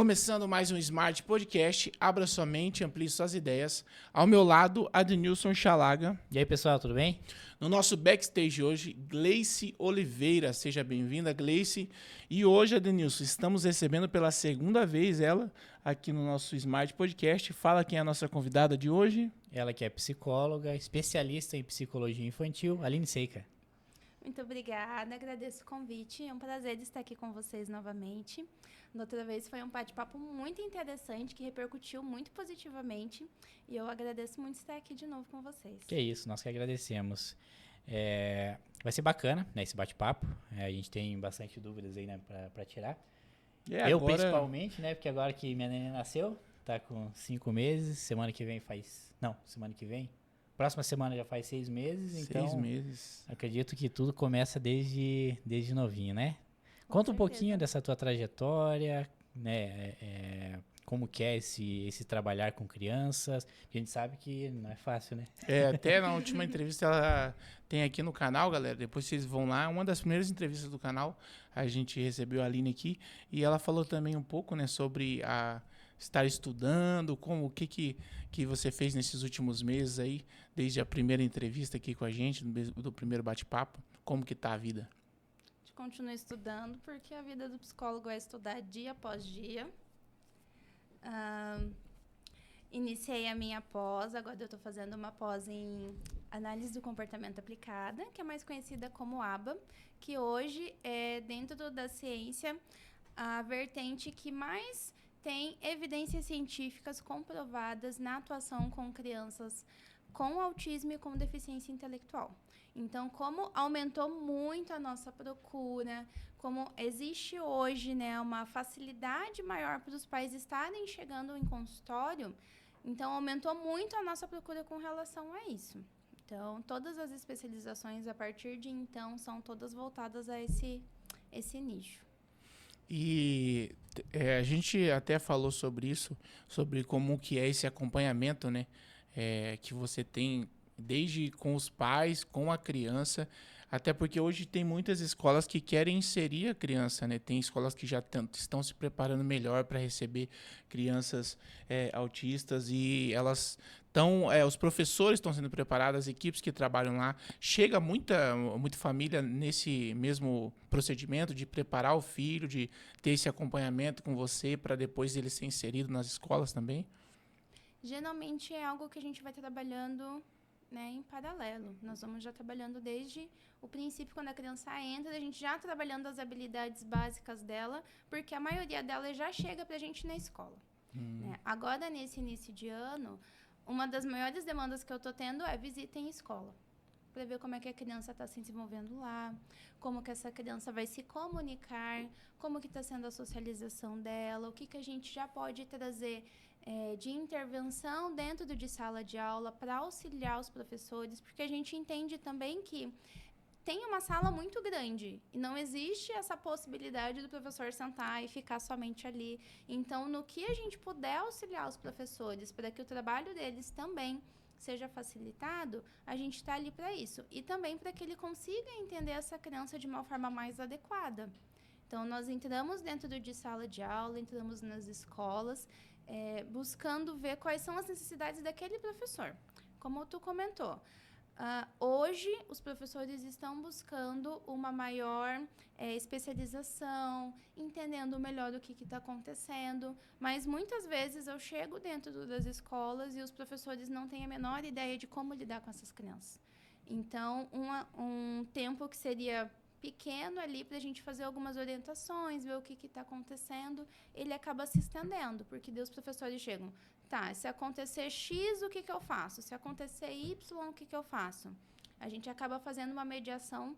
Começando mais um Smart Podcast, abra sua mente, amplie suas ideias. Ao meu lado, Adenilson Chalaga. E aí, pessoal, tudo bem? No nosso backstage hoje, Gleice Oliveira. Seja bem-vinda, Gleice. E hoje, Adenilson, estamos recebendo pela segunda vez ela aqui no nosso Smart Podcast. Fala quem é a nossa convidada de hoje. Ela que é psicóloga, especialista em psicologia infantil, Aline Seika. Muito obrigada, agradeço o convite. É um prazer estar aqui com vocês novamente. Da outra vez foi um bate-papo muito interessante, que repercutiu muito positivamente. E eu agradeço muito estar aqui de novo com vocês. Que isso, nós que agradecemos. Vai ser bacana, né, esse bate-papo. A gente tem bastante dúvidas aí, né, pra tirar. Eu agora... principalmente, né, porque agora que minha neném nasceu, tá com 5 meses, semana que vem. Próxima semana já faz 6 meses, então 6 meses. Acredito que tudo começa desde novinho, né? Conta um pouquinho dessa tua trajetória, né? Como que é esse trabalhar com crianças. A gente sabe que não é fácil, né? Até na última entrevista ela tem aqui no canal, galera. Depois vocês vão lá. Uma das primeiras entrevistas do canal, a gente recebeu a Aline aqui. E ela falou também um pouco, né, sobre estar estudando, o que você fez nesses últimos meses aí, desde a primeira entrevista aqui com a gente, do primeiro bate-papo. Como que tá a vida? Continuo estudando, porque a vida do psicólogo é estudar dia após dia. Iniciei a minha pós, agora eu estou fazendo uma pós em análise do comportamento aplicada, que é mais conhecida como ABA, que hoje é, dentro da ciência, a vertente que mais tem evidências científicas comprovadas na atuação com crianças com autismo e com deficiência intelectual. Então, como aumentou muito a nossa procura, como existe hoje, né, uma facilidade maior para os pais estarem chegando em consultório, então aumentou muito a nossa procura com relação a isso. Então, todas as especializações a partir de então são todas voltadas a esse nicho. E a gente até falou sobre isso, sobre como que é esse acompanhamento, né, que você tem desde com os pais, com a criança, até porque hoje tem muitas escolas que querem inserir a criança, né? Tem escolas que já estão se preparando melhor para receber crianças autistas e elas estão, os professores estão sendo preparados, as equipes que trabalham lá. Chega muita família nesse mesmo procedimento de preparar o filho, de ter esse acompanhamento com você para depois ele ser inserido nas escolas também? Geralmente é algo que a gente vai trabalhando, né, em paralelo. Nós vamos já trabalhando desde o princípio, quando a criança entra, a gente já trabalhando as habilidades básicas dela, porque a maioria dela já chega para a gente na escola. Né? Agora, nesse início de ano, uma das maiores demandas que eu estou tendo é visita em escola, para ver como é que a criança está se desenvolvendo lá, como que essa criança vai se comunicar, como que está sendo a socialização dela, o que a gente já pode trazer de intervenção dentro de sala de aula para auxiliar os professores, porque a gente entende também que tem uma sala muito grande e não existe essa possibilidade do professor sentar e ficar somente ali. Então, no que a gente puder auxiliar os professores para que o trabalho deles também seja facilitado, a gente está ali para isso. E também para que ele consiga entender essa criança de uma forma mais adequada. Então, nós entramos dentro de sala de aula, entramos nas escolas, buscando ver quais são as necessidades daquele professor. Como tu comentou, hoje os professores estão buscando uma maior especialização, entendendo melhor o que está acontecendo, mas muitas vezes eu chego dentro das escolas e os professores não têm a menor ideia de como lidar com essas crianças. Então, um tempo que seria pequeno ali para a gente fazer algumas orientações, ver o que está acontecendo, ele acaba se estendendo, porque daí os professores chegam, tá, se acontecer X, o que eu faço? Se acontecer Y, o que eu faço? A gente acaba fazendo uma mediação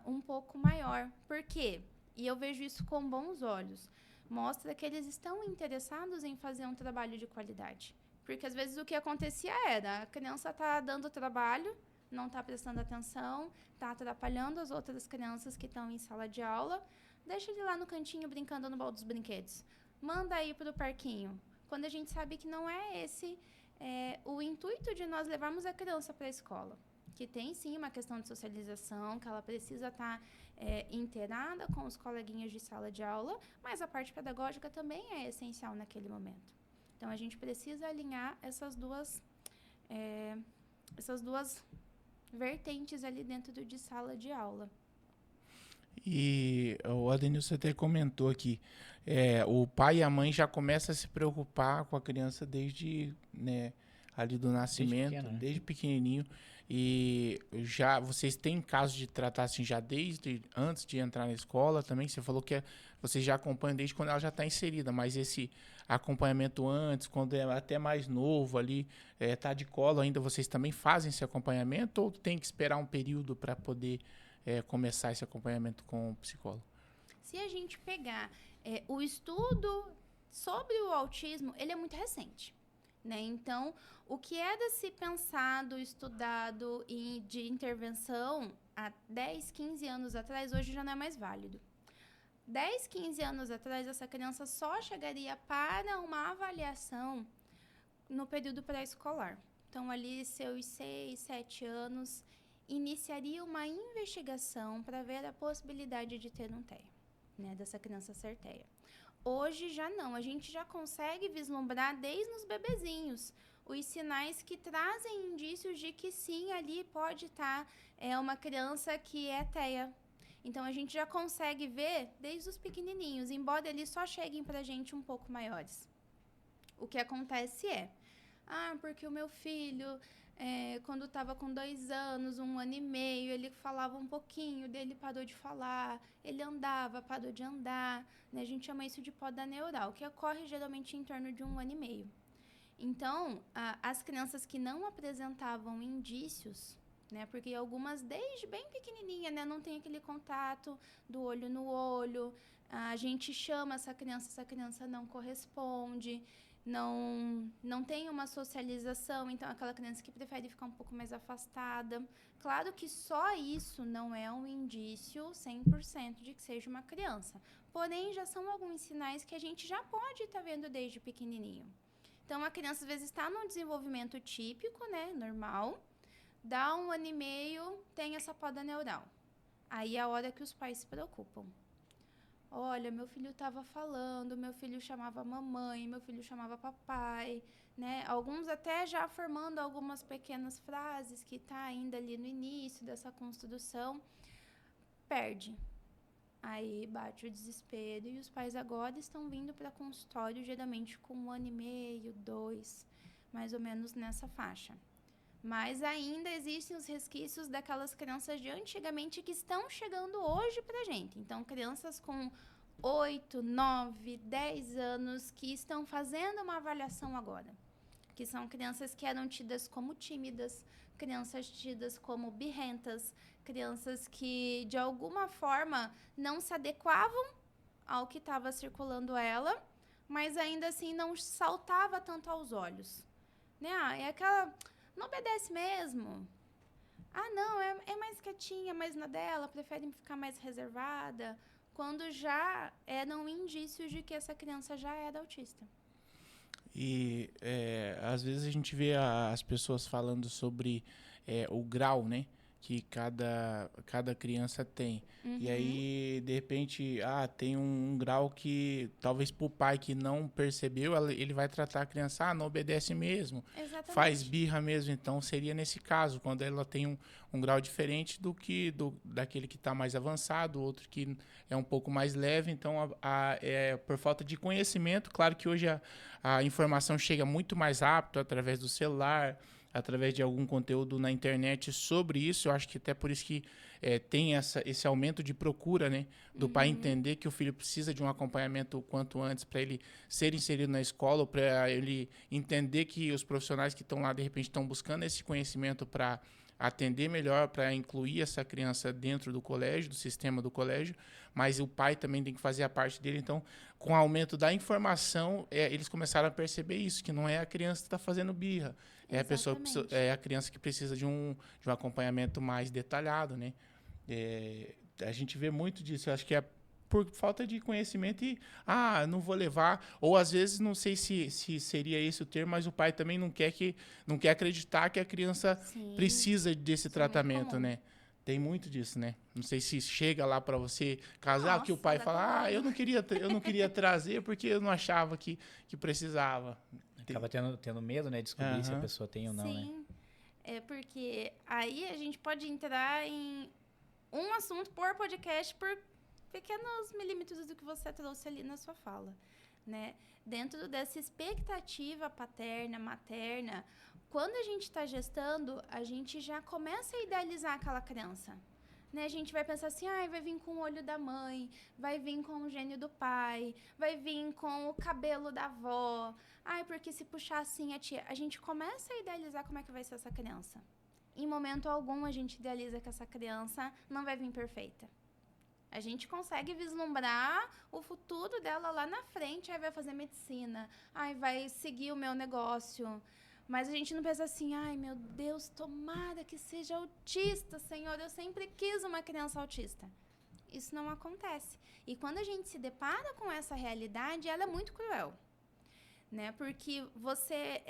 um pouco maior. Por quê? E eu vejo isso com bons olhos. Mostra que eles estão interessados em fazer um trabalho de qualidade. Porque, às vezes, o que acontecia era, a criança está dando trabalho, não está prestando atenção, está atrapalhando as outras crianças que estão em sala de aula, deixa ele lá no cantinho brincando no baú dos brinquedos. Manda ir para o parquinho. Quando a gente sabe que não é esse o intuito de nós levarmos a criança para a escola. que tem sim uma questão de socialização, que ela precisa estar inteirada com os coleguinhas de sala de aula, mas a parte pedagógica também é essencial naquele momento. Então, a gente precisa alinhar essas duas vertentes ali dentro de sala de aula. E o Adenilson até comentou aqui, o pai e a mãe já começam a se preocupar com a criança desde, né, ali do nascimento, pequeno, né? desde pequenininho. E já vocês têm casos de tratar assim já desde antes de entrar na escola também? Você falou que vocês já acompanham desde quando ela já está inserida, mas esse acompanhamento antes, quando é até mais novo ali, tá de colo ainda, vocês também fazem esse acompanhamento ou tem que esperar um período para poder começar esse acompanhamento com o psicólogo? Se a gente pegar o estudo sobre o autismo, ele é muito recente, né? Então, o que era se pensado, estudado de intervenção há 10, 15 anos atrás, hoje já não é mais válido. 10, 15 anos atrás, essa criança só chegaria para uma avaliação no período pré-escolar. Então, ali, seus 6, 7 anos, iniciaria uma investigação para ver a possibilidade de ter um TEA, né, dessa criança ser TEA. Hoje já não, a gente já consegue vislumbrar desde os bebezinhos os sinais que trazem indícios de que sim, ali pode estar uma criança que é TEA. Então, a gente já consegue ver desde os pequenininhos, embora eles só cheguem para a gente um pouco maiores. O que acontece porque o meu filho, quando estava com 2 anos, 1 ano e meio, ele falava um pouquinho, dele parou de falar, ele andava, parou de andar, né? A gente chama isso de poda neural, que ocorre geralmente em torno de 1 ano e meio. Então, as crianças que não apresentavam indícios, né? Porque algumas, desde bem pequenininha, né? Não tem aquele contato do olho no olho, a gente chama essa criança não corresponde, não tem uma socialização, então aquela criança que prefere ficar um pouco mais afastada. Claro que só isso não é um indício 100% de que seja uma criança, porém já são alguns sinais que a gente já pode estar vendo desde pequenininho. Então a criança às vezes está num desenvolvimento típico, né, normal, dá 1 ano e meio, tem essa poda neural. Aí é a hora que os pais se preocupam. Olha, meu filho estava falando, meu filho chamava mamãe, meu filho chamava papai, né? Alguns até já formando algumas pequenas frases que está ainda ali no início dessa construção. Perde. Aí bate o desespero e os pais agora estão vindo para consultório geralmente com 1 ano e meio, 2, mais ou menos nessa faixa. Mas ainda existem os resquícios daquelas crianças de antigamente que estão chegando hoje pra gente. Então, crianças com 8, 9, 10 anos que estão fazendo uma avaliação agora. Que são crianças que eram tidas como tímidas, crianças tidas como birrentas, crianças que, de alguma forma, não se adequavam ao que estava circulando ela, mas ainda assim não saltava tanto aos olhos. Né? É aquela... Não obedece mesmo. Não, é mais quietinha, mais na dela, prefere ficar mais reservada, quando já eram indícios de que essa criança já era autista. E às vezes a gente vê as pessoas falando sobre o grau, né, que cada criança tem. Uhum. E aí, de repente, tem um grau que talvez pro pai que não percebeu, ele vai tratar a criança, não obedece mesmo, Exatamente. faz birra mesmo. Então, seria nesse caso, quando ela tem um grau diferente daquele que está mais avançado, outro que é um pouco mais leve. Então, por falta de conhecimento, claro que hoje a informação chega muito mais rápido através do celular, através de algum conteúdo na internet sobre isso. Eu acho que até por isso que tem esse aumento de procura, né? Do pai entender que o filho precisa de um acompanhamento o quanto antes para ele ser inserido na escola, para ele entender que os profissionais que estão lá, de repente, estão buscando esse conhecimento para atender melhor, para incluir essa criança dentro do colégio, do sistema do colégio, mas o pai também tem que fazer a parte dele. Então, com o aumento da informação, eles começaram a perceber isso, que não é a criança que está fazendo birra, é a criança que precisa de um acompanhamento mais detalhado, né? A gente vê muito disso. Eu acho que por falta de conhecimento e, não vou levar. Ou às vezes, não sei se seria esse o termo, mas o pai também não quer acreditar que a criança Sim. precisa desse Isso é muito tratamento, comum. né? Tem muito disso, né? Não sei se chega lá para você casar, que o Nossa, pai dá fala, trabalho. eu não queria trazer porque eu não achava que precisava. Acaba tendo medo, né? De descobrir se a Aham. pessoa tem ou não, né? Sim, é porque aí a gente pode entrar em um assunto por podcast por pequenos milímetros do que você trouxe ali na sua fala, né? Dentro dessa expectativa paterna, materna, quando a gente está gestando, a gente já começa a idealizar aquela criança. Né, a gente vai pensar assim, vai vir com o olho da mãe, vai vir com o gênio do pai, vai vir com o cabelo da avó. Porque se puxar assim a tia... A gente começa a idealizar como é que vai ser essa criança. Em momento algum, a gente idealiza que essa criança não vai vir perfeita. A gente consegue vislumbrar o futuro dela lá na frente. Vai fazer medicina, vai seguir o meu negócio... Mas a gente não pensa assim, meu Deus, tomara que seja autista, Senhor, eu sempre quis uma criança autista. Isso não acontece. E quando a gente se depara com essa realidade, ela é muito cruel, né? Porque você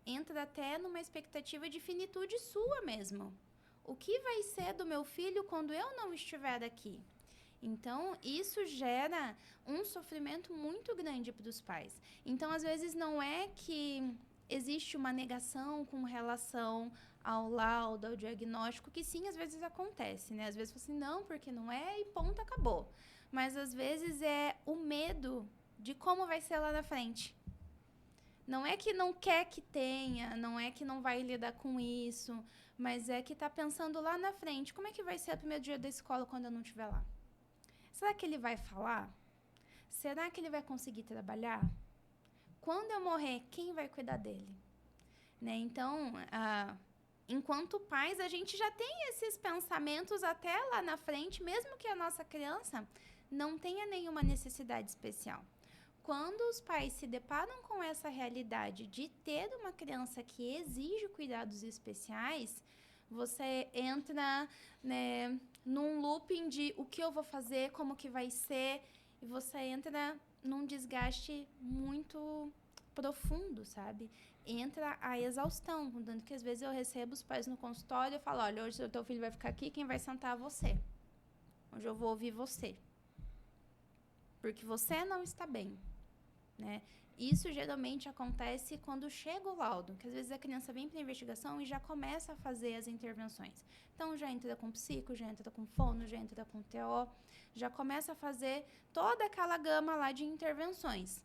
entra até numa expectativa de finitude sua mesmo. O que vai ser do meu filho quando eu não estiver aqui? Então, isso gera um sofrimento muito grande para os pais. Então, às vezes, não é que... existe uma negação com relação ao laudo, ao diagnóstico, que sim, às vezes acontece, né? Às vezes você assim, não, porque não é e ponto, acabou. Mas às vezes é o medo de como vai ser lá na frente. Não é que não quer que tenha, não é que não vai lidar com isso, mas é que está pensando lá na frente, como é que vai ser o primeiro dia da escola quando eu não estiver lá? Será que ele vai falar? Será que ele vai conseguir trabalhar? Quando eu morrer, quem vai cuidar dele? Né? Então, enquanto pais, a gente já tem esses pensamentos até lá na frente, mesmo que a nossa criança não tenha nenhuma necessidade especial. Quando os pais se deparam com essa realidade de ter uma criança que exige cuidados especiais, você entra, né, num looping de o que eu vou fazer, como que vai ser, e você entra num desgaste muito profundo, sabe? Entra a exaustão, tanto que às vezes eu recebo os pais no consultório e falo, olha, hoje o teu filho vai ficar aqui, quem vai sentar é você. Hoje eu vou ouvir você. Porque você não está bem, né? Isso geralmente acontece quando chega o laudo, que às vezes a criança vem para a investigação e já começa a fazer as intervenções. Então, já entra com psico, já entra com fono, já entra com TO, já começa a fazer toda aquela gama lá de intervenções.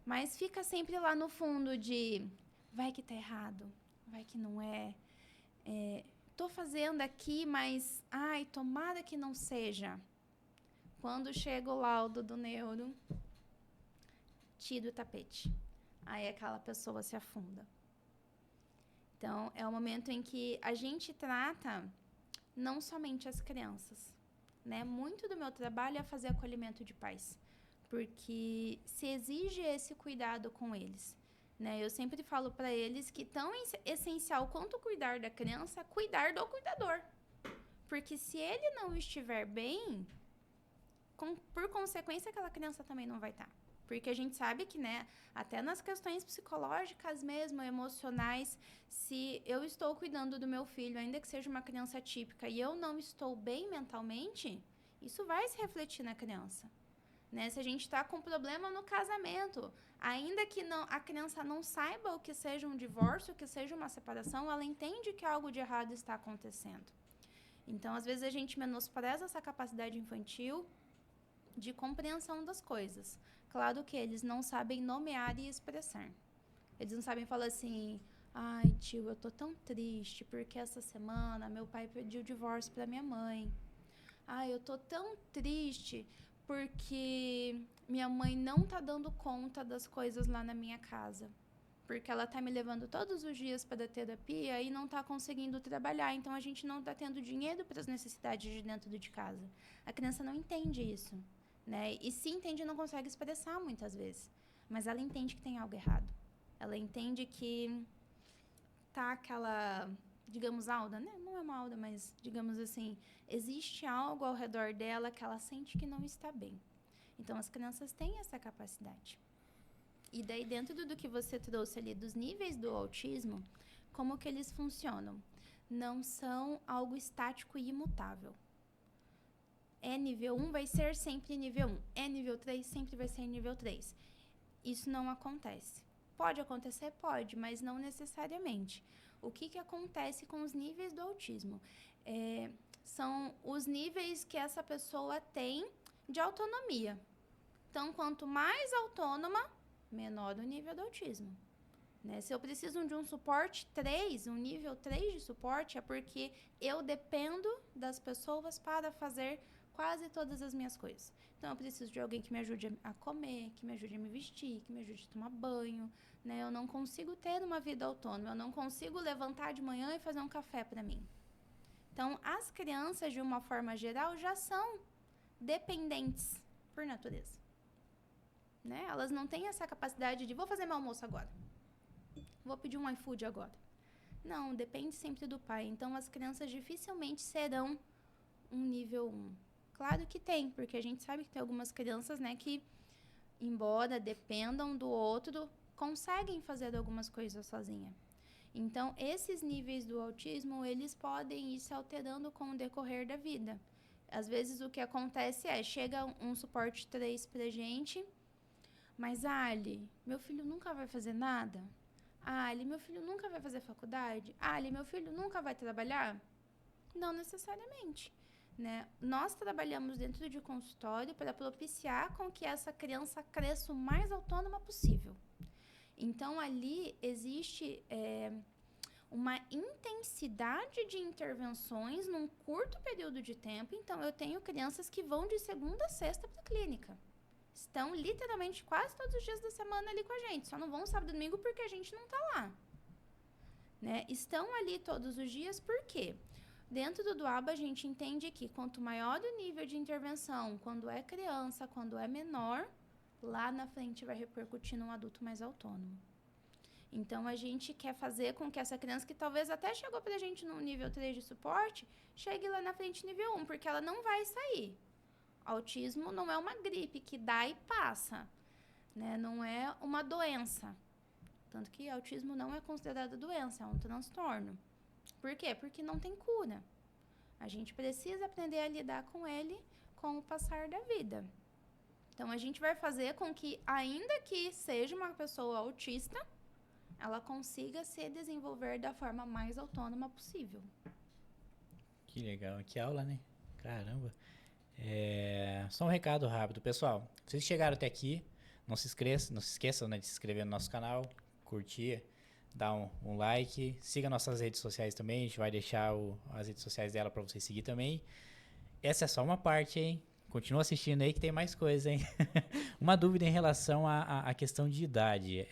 Mas fica sempre lá no fundo de, vai que tá errado, vai que não é. Tô fazendo aqui, mas, tomara que não seja. Quando chega o laudo do neuro, tira o tapete. Aí aquela pessoa se afunda. Então, é o momento em que a gente trata não somente as crianças, né? Muito do meu trabalho é fazer acolhimento de pais, porque se exige esse cuidado com eles, né? Eu sempre falo para eles que tão essencial quanto cuidar da criança, cuidar do cuidador. Porque se ele não estiver bem, por consequência, aquela criança também não vai estar. Porque a gente sabe que, né, até nas questões psicológicas mesmo, emocionais, se eu estou cuidando do meu filho, ainda que seja uma criança típica, e eu não estou bem mentalmente, isso vai se refletir na criança. Né? Se a gente está com problema no casamento, ainda que a criança não saiba o que seja um divórcio, o que seja uma separação, ela entende que algo de errado está acontecendo. Então, às vezes, a gente menospreza essa capacidade infantil de compreensão das coisas. Claro que eles não sabem nomear e expressar. Eles não sabem falar assim, tio, eu tô tão triste porque essa semana meu pai pediu o divórcio para minha mãe. Eu tô tão triste porque minha mãe não tá dando conta das coisas lá na minha casa. Porque ela tá me levando todos os dias para a terapia e não tá conseguindo trabalhar. Então, a gente não tá tendo dinheiro para as necessidades de dentro de casa. A criança não entende isso, né? E se entende, não consegue expressar muitas vezes. Mas ela entende que tem algo errado. Ela entende que tá aquela digamos, Alda, né? Não é uma Alda, mas, digamos assim, existe algo ao redor dela que ela sente que não está bem. Então, as crianças têm essa capacidade. E daí, dentro do que você trouxe ali dos níveis do autismo, como que eles funcionam? Não são algo estático e imutável. É nível 1, vai ser sempre nível 1. É nível 3, sempre vai ser nível 3. Isso não acontece. Pode acontecer? Pode, mas não necessariamente. O que acontece com os níveis do autismo? São os níveis que essa pessoa tem de autonomia. Então, quanto mais autônoma, menor o nível do autismo. Né? Se eu preciso de um suporte 3, um nível 3 de suporte, é porque eu dependo das pessoas para fazer quase todas as minhas coisas. Então, eu preciso de alguém que me ajude a comer, que me ajude a me vestir, que me ajude a tomar banho. Né? Eu não consigo ter uma vida autônoma, eu não consigo levantar de manhã e fazer um café para mim. Então, as crianças, de uma forma geral, já são dependentes por natureza. Né? Elas não têm essa capacidade de vou fazer meu almoço agora. Vou pedir um iFood agora. Não, depende sempre do pai. Então, as crianças dificilmente serão um nível 1. Claro que tem, porque a gente sabe que tem algumas crianças, né, que, embora dependam do outro, conseguem fazer algumas coisas sozinha. Então, esses níveis do autismo, eles podem ir se alterando com o decorrer da vida. Às vezes, o que acontece chega um suporte 3 pra gente, mas, Ali, meu filho nunca vai fazer nada? Ali, meu filho nunca vai fazer faculdade? Ali, meu filho nunca vai trabalhar? Não necessariamente. Né? Nós trabalhamos dentro de consultório para propiciar com que essa criança cresça o mais autônoma possível. Então, ali existe uma intensidade de intervenções num curto período de tempo. Então, eu tenho crianças que vão de segunda a sexta para a clínica. Estão literalmente quase todos os dias da semana ali com a gente. Só não vão sábado e domingo porque a gente não está lá. Né? Estão ali todos os dias por quê? Dentro do ABA, a gente entende que quanto maior o nível de intervenção, quando é criança, quando é menor, lá na frente vai repercutir num adulto mais autônomo. Então, a gente quer fazer com que essa criança, que talvez até chegou pra gente no nível 3 de suporte, chegue lá na frente nível 1, porque ela não vai sair. Autismo não é uma gripe que dá e passa, né? Não é uma doença. Tanto que autismo não é considerado doença, é um transtorno. Por quê? Porque não tem cura. A gente precisa aprender a lidar com ele com o passar da vida. Então, a gente vai fazer com que, ainda que seja uma pessoa autista, ela consiga se desenvolver da forma mais autônoma possível. Que legal, que aula, né? Caramba. Só um recado rápido, pessoal. Vocês chegaram até aqui, não se esqueçam, né, de se inscrever no nosso canal, curtir, dar um like, siga nossas redes sociais também, a gente vai deixar as redes sociais dela para você seguir também. Essa é só uma parte, hein? Continua assistindo aí que tem mais coisa, hein? Uma dúvida em relação à questão de idade.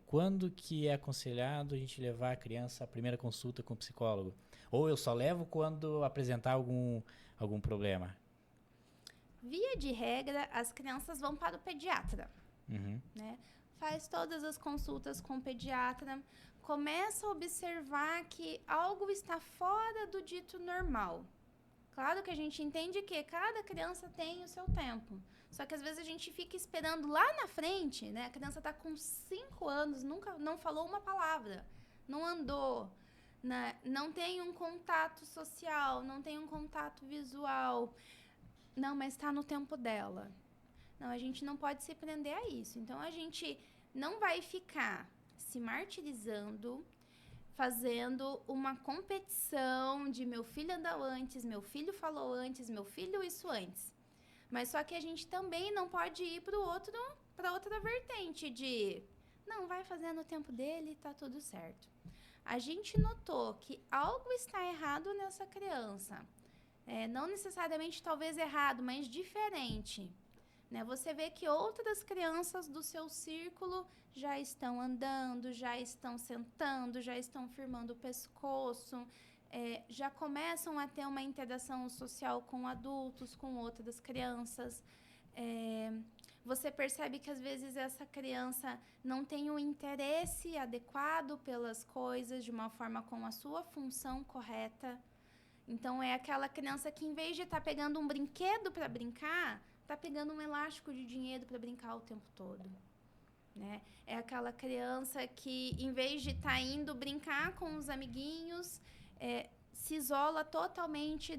Quando que é aconselhado a gente levar a criança à primeira consulta com o psicólogo? Ou eu só levo quando apresentar algum problema? Via de regra, as crianças vão para o pediatra. Uhum. Né? Faz todas as consultas com o pediatra, começa a observar que algo está fora do dito normal. Claro que a gente entende que cada criança tem o seu tempo. Só que às vezes a gente fica esperando lá na frente, né? A criança está com 5 anos, não falou uma palavra, não andou, né? Não tem um contato social, não tem um contato visual. Não, mas está no tempo dela. Não, a gente não pode se prender a isso. Então, a gente não vai ficar se martirizando, fazendo uma competição de meu filho andou antes, meu filho falou antes, meu filho isso antes. Mas só que a gente também não pode ir para outra vertente de não, vai fazer no tempo dele, tá tudo certo. A gente notou que algo está errado nessa criança. Não necessariamente talvez errado, mas diferente. Né? Você vê que outras crianças do seu círculo já estão andando, já estão sentando, já estão firmando o pescoço, já começam a ter uma interação social com adultos, com outras crianças. Você percebe que às vezes essa criança não tem o interesse adequado pelas coisas de uma forma com a sua função correta. Então é aquela criança que, em vez de estar pegando um brinquedo para brincar, está pegando um elástico de dinheiro para brincar o tempo todo. Né? É aquela criança que, em vez de estar indo brincar com os amiguinhos, se isola totalmente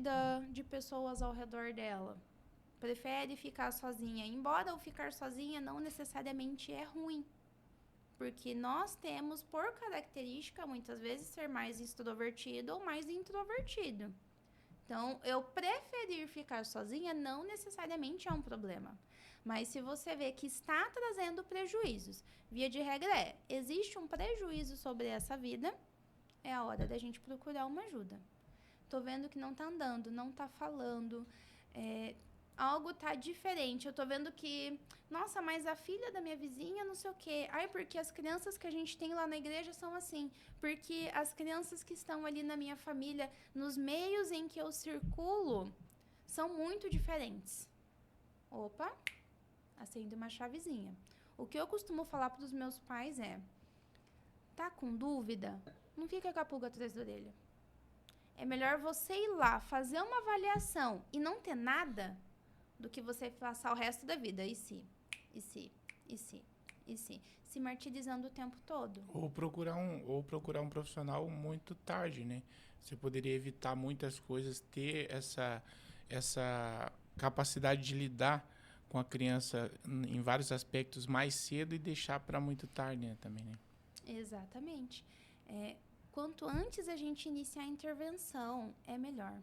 de pessoas ao redor dela. Prefere ficar sozinha. Embora o ficar sozinha não necessariamente é ruim. Porque nós temos, por característica, muitas vezes, ser mais extrovertido ou mais introvertido. Então, eu preferir ficar sozinha não necessariamente é um problema. Mas se você vê que está trazendo prejuízos, via de regra existe um prejuízo sobre essa vida, é a hora da gente procurar uma ajuda. Tô vendo que não tá andando, não tá falando, algo tá diferente. Eu tô vendo que, nossa, mas a filha da minha vizinha não sei o quê. Ai, porque as crianças que a gente tem lá na igreja são assim. Porque as crianças que estão ali na minha família, nos meios em que eu circulo, são muito diferentes. Opa, acende uma chavezinha. O que eu costumo falar para os meus pais tá com dúvida? Não fica com a pulga atrás da orelha. É melhor você ir lá, fazer uma avaliação e não ter nada, do que você passar o resto da vida. E se? Se martirizando o tempo todo. Ou procurar um profissional muito tarde, né? Você poderia evitar muitas coisas, ter essa capacidade de lidar com a criança em vários aspectos mais cedo e deixar para muito tarde, né, também, né? Exatamente. Quanto antes a gente iniciar a intervenção, é melhor.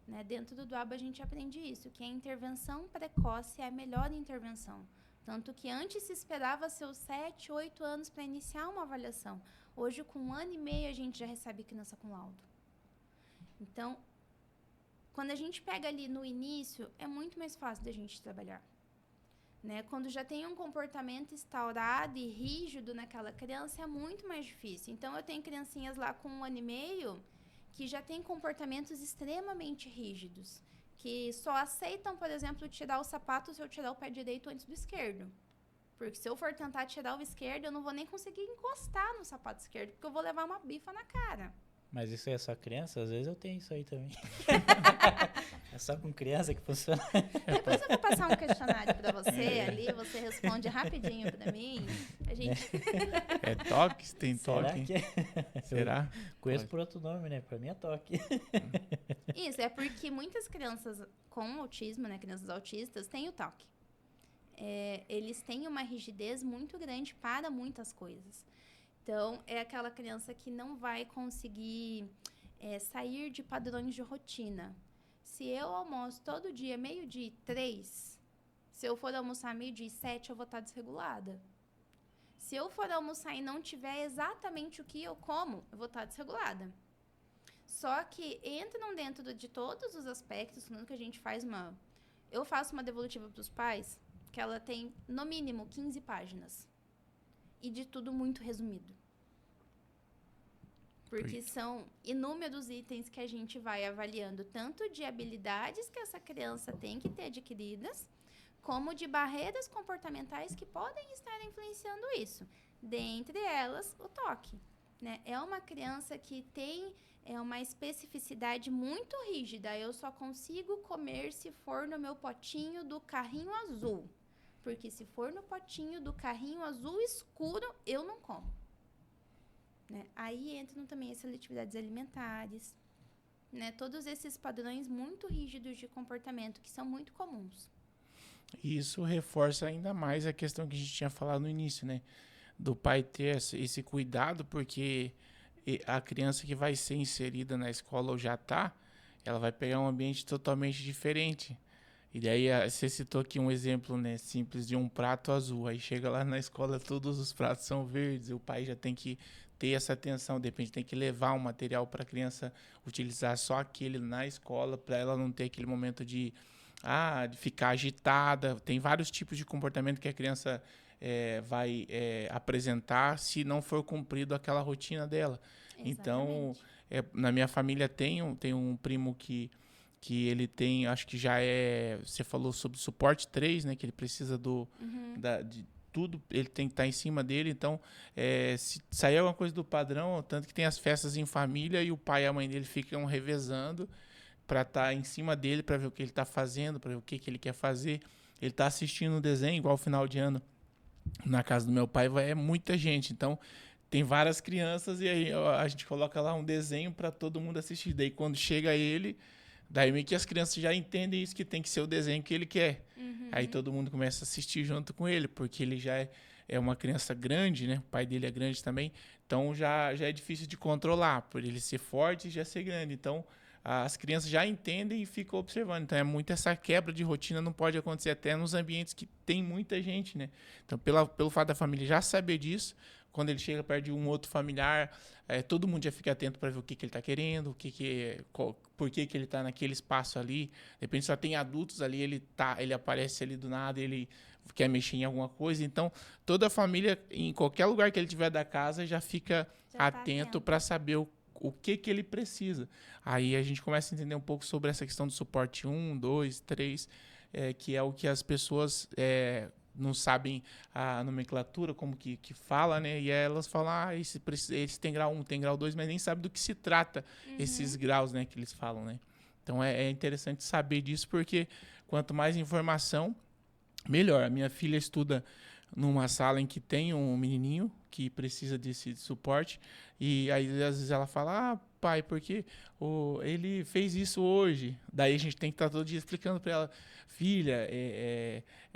Né? Dentro do DOAB a gente aprende isso, que a intervenção precoce é a melhor intervenção. Tanto que antes se esperava seus 7, 8 anos para iniciar uma avaliação. Hoje, com 1 ano e meio, a gente já recebe criança com laudo. Então, quando a gente pega ali no início, é muito mais fácil da gente trabalhar. Né? Quando já tem um comportamento instaurado e rígido naquela criança, é muito mais difícil. Então, eu tenho criancinhas lá com 1 ano e meio que já têm comportamentos extremamente rígidos, que só aceitam, por exemplo, tirar o sapato se eu tirar o pé direito antes do esquerdo. Porque se eu for tentar tirar o esquerdo, eu não vou nem conseguir encostar no sapato esquerdo, porque eu vou levar uma bifa na cara. Mas isso é só criança? Às vezes eu tenho isso aí também. É só com criança que funciona. Depois eu vou passar um questionário para você ali, você responde rapidinho para mim. A gente... É toque? Tem toque? Será? Será? Conheço por outro nome, né? Pra mim é toque. Isso, é porque muitas crianças com autismo, né, crianças autistas, têm o toque. Eles têm uma rigidez muito grande para muitas coisas. Então, é aquela criança que não vai conseguir sair de padrões de rotina. Se eu almoço todo dia, 12:03, se eu for almoçar 12:07, eu vou estar desregulada. Se eu for almoçar e não tiver exatamente o que eu como, eu vou estar desregulada. Só que entram dentro de todos os aspectos, quando que a gente faz eu faço uma devolutiva para os pais, que ela tem, no mínimo, 15 páginas. E de tudo muito resumido. Porque são inúmeros itens que a gente vai avaliando, tanto de habilidades que essa criança tem que ter adquiridas, como de barreiras comportamentais que podem estar influenciando isso. Dentre elas, o toque. Né? É uma criança que tem uma especificidade muito rígida. Eu só consigo comer se for no meu potinho do carrinho azul. Porque se for no potinho do carrinho azul escuro, eu não como. Né? Aí entram também as seletividades alimentares, né? Todos esses padrões muito rígidos de comportamento, que são muito comuns. E isso reforça ainda mais a questão que a gente tinha falado no início, né? Do pai ter esse cuidado, porque a criança que vai ser inserida na escola ou já está, ela vai pegar um ambiente totalmente diferente. E daí você citou aqui um exemplo, né, simples de um prato azul. Aí chega lá na escola, todos os pratos são verdes. E o pai já tem que ter essa atenção. De repente tem que levar um material para a criança utilizar só aquele na escola, para ela não ter aquele momento de ficar agitada. Tem vários tipos de comportamento que a criança vai apresentar se não for cumprido aquela rotina dela. Exatamente. Então, na minha família tem um primo que que ele tem, acho que já você falou sobre suporte 3, né, que ele precisa de tudo, ele tem que estar em cima dele, então se sair alguma coisa do padrão, tanto que tem as festas em família e o pai e a mãe dele ficam revezando para estar em cima dele, para ver o que ele está fazendo, para ver o que ele quer fazer. Ele está assistindo um desenho, igual final de ano, na casa do meu pai, é muita gente, então tem várias crianças e aí a gente coloca lá um desenho para todo mundo assistir. Daí quando chega ele, daí meio que as crianças já entendem isso, que tem que ser o desenho que ele quer. Aí todo mundo começa a assistir junto com ele, porque ele já é uma criança grande, né? O pai dele é grande também, então já é difícil de controlar, por ele ser forte e já ser grande. Então as crianças já entendem e ficam observando. Então, muito essa quebra de rotina não pode acontecer até nos ambientes que tem muita gente, né? Então, pelo fato da família já saber disso, quando ele chega perto de um outro familiar, todo mundo já fica atento para ver o que ele está querendo, por que ele está naquele espaço ali. De repente, só tem adultos ali, ele aparece ali do nada, ele quer mexer em alguma coisa. Então, toda a família, em qualquer lugar que ele tiver da casa, já fica atento para saber o que ele precisa. Aí a gente começa a entender um pouco sobre essa questão do suporte 1, 2, 3, que é o que as pessoas não sabem a nomenclatura, como que fala, né? E aí elas falam, esse tem grau 1, tem grau 2, mas nem sabe do que se trata esses graus, né, que eles falam, né? Então é interessante saber disso, porque quanto mais informação, melhor. A minha filha estuda numa sala em que tem um menininho que precisa desse suporte, e aí às vezes ela fala, pai, porque ele fez isso hoje. Daí a gente tem que estar todo dia explicando para ela, filha,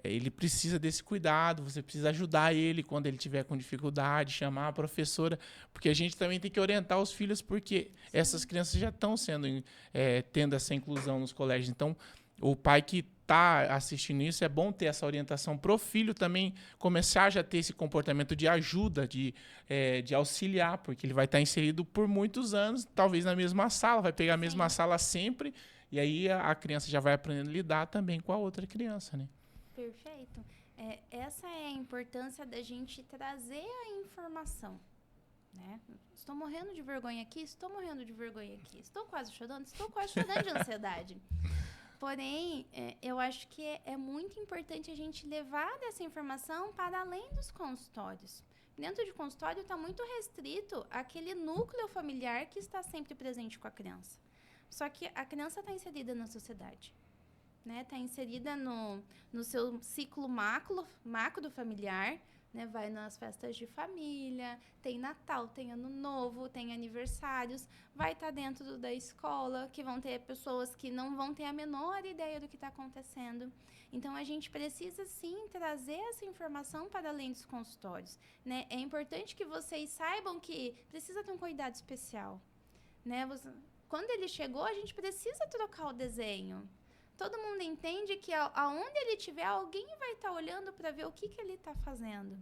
ele precisa desse cuidado, você precisa ajudar ele quando ele tiver com dificuldade, chamar a professora, porque a gente também tem que orientar os filhos, porque essas crianças já estão tendo essa inclusão nos colégios. Então, o pai que está assistindo isso, é bom ter essa orientação para o filho também começar já a ter esse comportamento de ajuda, de auxiliar, porque ele vai estar inserido por muitos anos, talvez na mesma sala, vai pegar a mesma sala sempre, e aí a criança já vai aprendendo a lidar também com a outra criança, né? Perfeito. Essa é a importância da gente trazer a informação, né? Estou morrendo de vergonha aqui, estou morrendo de vergonha aqui, estou quase chorando de ansiedade. Porém, eu acho que é muito importante a gente levar essa informação para além dos consultórios. Dentro de consultório está muito restrito àquele núcleo familiar que está sempre presente com a criança. Só que a criança está inserida na sociedade, né? Está inserida no seu ciclo macro familiar, né? Vai nas festas de família, tem Natal, tem Ano Novo, tem aniversários, vai estar dentro da escola, que vão ter pessoas que não vão ter a menor ideia do que está acontecendo. Então, a gente precisa, sim, trazer essa informação para além dos consultórios, né? É importante que vocês saibam que precisa ter um cuidado especial, né? Quando ele chegou, a gente precisa trocar o desenho. Todo mundo entende que aonde ele estiver, alguém vai estar olhando para ver o que ele está fazendo,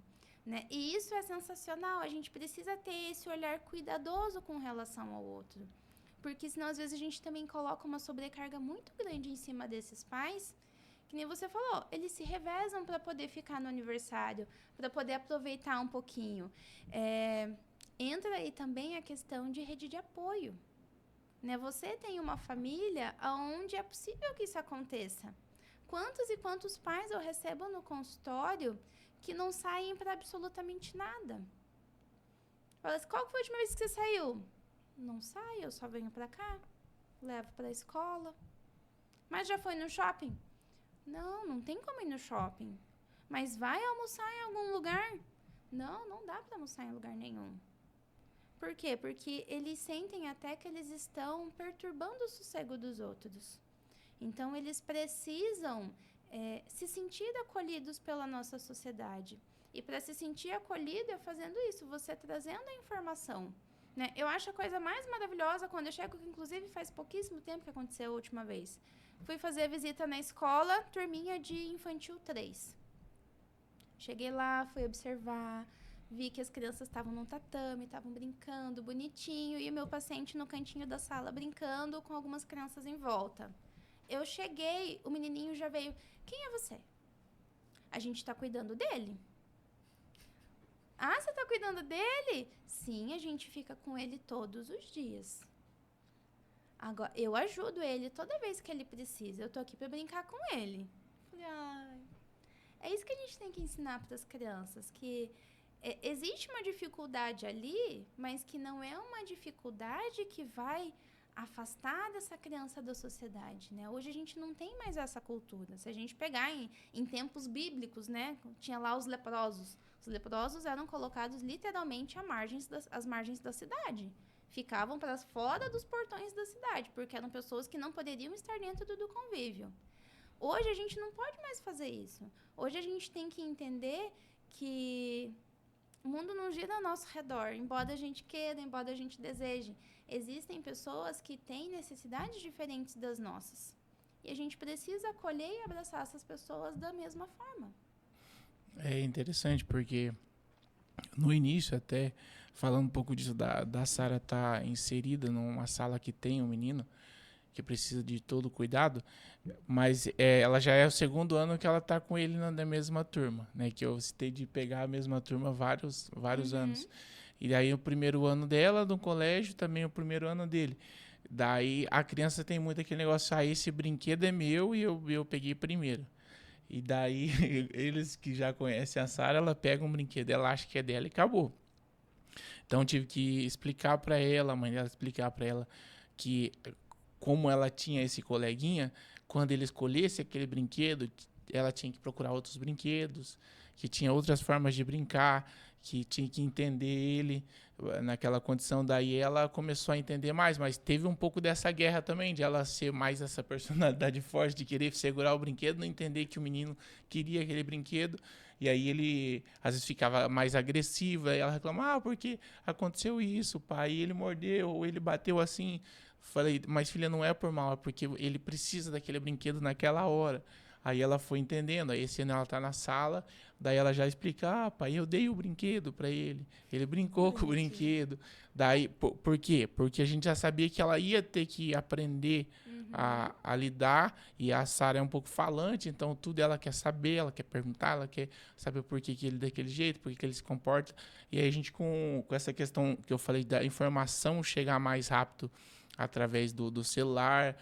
né? E isso é sensacional. A gente precisa ter esse olhar cuidadoso com relação ao outro. Porque senão, às vezes, a gente também coloca uma sobrecarga muito grande em cima desses pais, que nem você falou, eles se revezam para poder ficar no aniversário, para poder aproveitar um pouquinho. Entra aí também a questão de rede de apoio. Né? Você tem uma família onde é possível que isso aconteça. Quantos e quantos pais eu recebo no consultório que não saem para absolutamente nada? Fala assim, qual foi a última vez que você saiu? Não saio, eu só venho para cá, levo para a escola. Mas já foi no shopping? Não tem como ir no shopping. Mas vai almoçar em algum lugar? Não dá para almoçar em lugar nenhum. Por quê? Porque eles sentem até que eles estão perturbando o sossego dos outros. Então, eles precisam se sentir acolhidos pela nossa sociedade. E para se sentir acolhido é fazendo isso, você trazendo a informação. Né? Eu acho a coisa mais maravilhosa quando eu chego, que inclusive faz pouquíssimo tempo que aconteceu a última vez. Fui fazer visita na escola, turminha de infantil 3. Cheguei lá, fui observar, vi que as crianças estavam no tatame, estavam brincando, bonitinho, e o meu paciente no cantinho da sala brincando com algumas crianças em volta. Eu cheguei, o menininho já veio, quem é você? A gente está cuidando dele. Ah, você está cuidando dele? Sim, a gente fica com ele todos os dias. Agora, eu ajudo ele toda vez que ele precisa. Eu tô aqui para brincar com ele. Falei, ai, é isso que a gente tem que ensinar para as crianças, que existe uma dificuldade ali, mas que não é uma dificuldade que vai afastar dessa criança da sociedade, né? Hoje a gente não tem mais essa cultura. Se a gente pegar em tempos bíblicos, né? Tinha lá os leprosos. Os leprosos eram colocados literalmente às margens da cidade. Ficavam para fora dos portões da cidade, porque eram pessoas que não poderiam estar dentro do convívio. Hoje a gente não pode mais fazer isso. Hoje a gente tem que entender que o mundo não gira ao nosso redor, embora a gente queira, embora a gente deseje. Existem pessoas que têm necessidades diferentes das nossas. E a gente precisa acolher e abraçar essas pessoas da mesma forma. É interessante porque no início, até falando um pouco disso da Sara estar inserida numa sala que tem um menino que precisa de todo cuidado, mas ela já é o segundo ano que ela está com ele na mesma turma, né? Que eu citei de pegar a mesma turma vários anos. E daí o primeiro ano dela no colégio, também o primeiro ano dele. Daí a criança tem muito aquele negócio, esse brinquedo é meu e eu peguei primeiro. E daí eles que já conhecem a Sara, ela pega um brinquedo, ela acha que é dela e acabou. Então tive que explicar para ela, a mãe dela explicar para ela que como ela tinha esse coleguinha, quando ele escolhesse aquele brinquedo, ela tinha que procurar outros brinquedos, que tinha outras formas de brincar, que tinha que entender ele naquela condição. Daí ela começou a entender mais, mas teve um pouco dessa guerra também, de ela ser mais essa personalidade forte, de querer segurar o brinquedo, não entender que o menino queria aquele brinquedo. E aí ele, às vezes, ficava mais agressivo, aí ela reclamava, porque aconteceu isso, pai, ele mordeu, ou ele bateu assim. Falei, mas filha, não é por mal, é porque ele precisa daquele brinquedo naquela hora. Aí ela foi entendendo, aí esse ano ela tá na sala, daí ela já explica, pai, eu dei o brinquedo para ele brincou com o brinquedo. Daí, por quê? Porque a gente já sabia que ela ia ter que aprender a lidar, e a Sara é um pouco falante, então tudo ela quer saber, ela quer perguntar, ela quer saber por que ele é daquele jeito, por que ele se comporta. E aí a gente, com essa questão que eu falei da informação chegar mais rápido através do celular,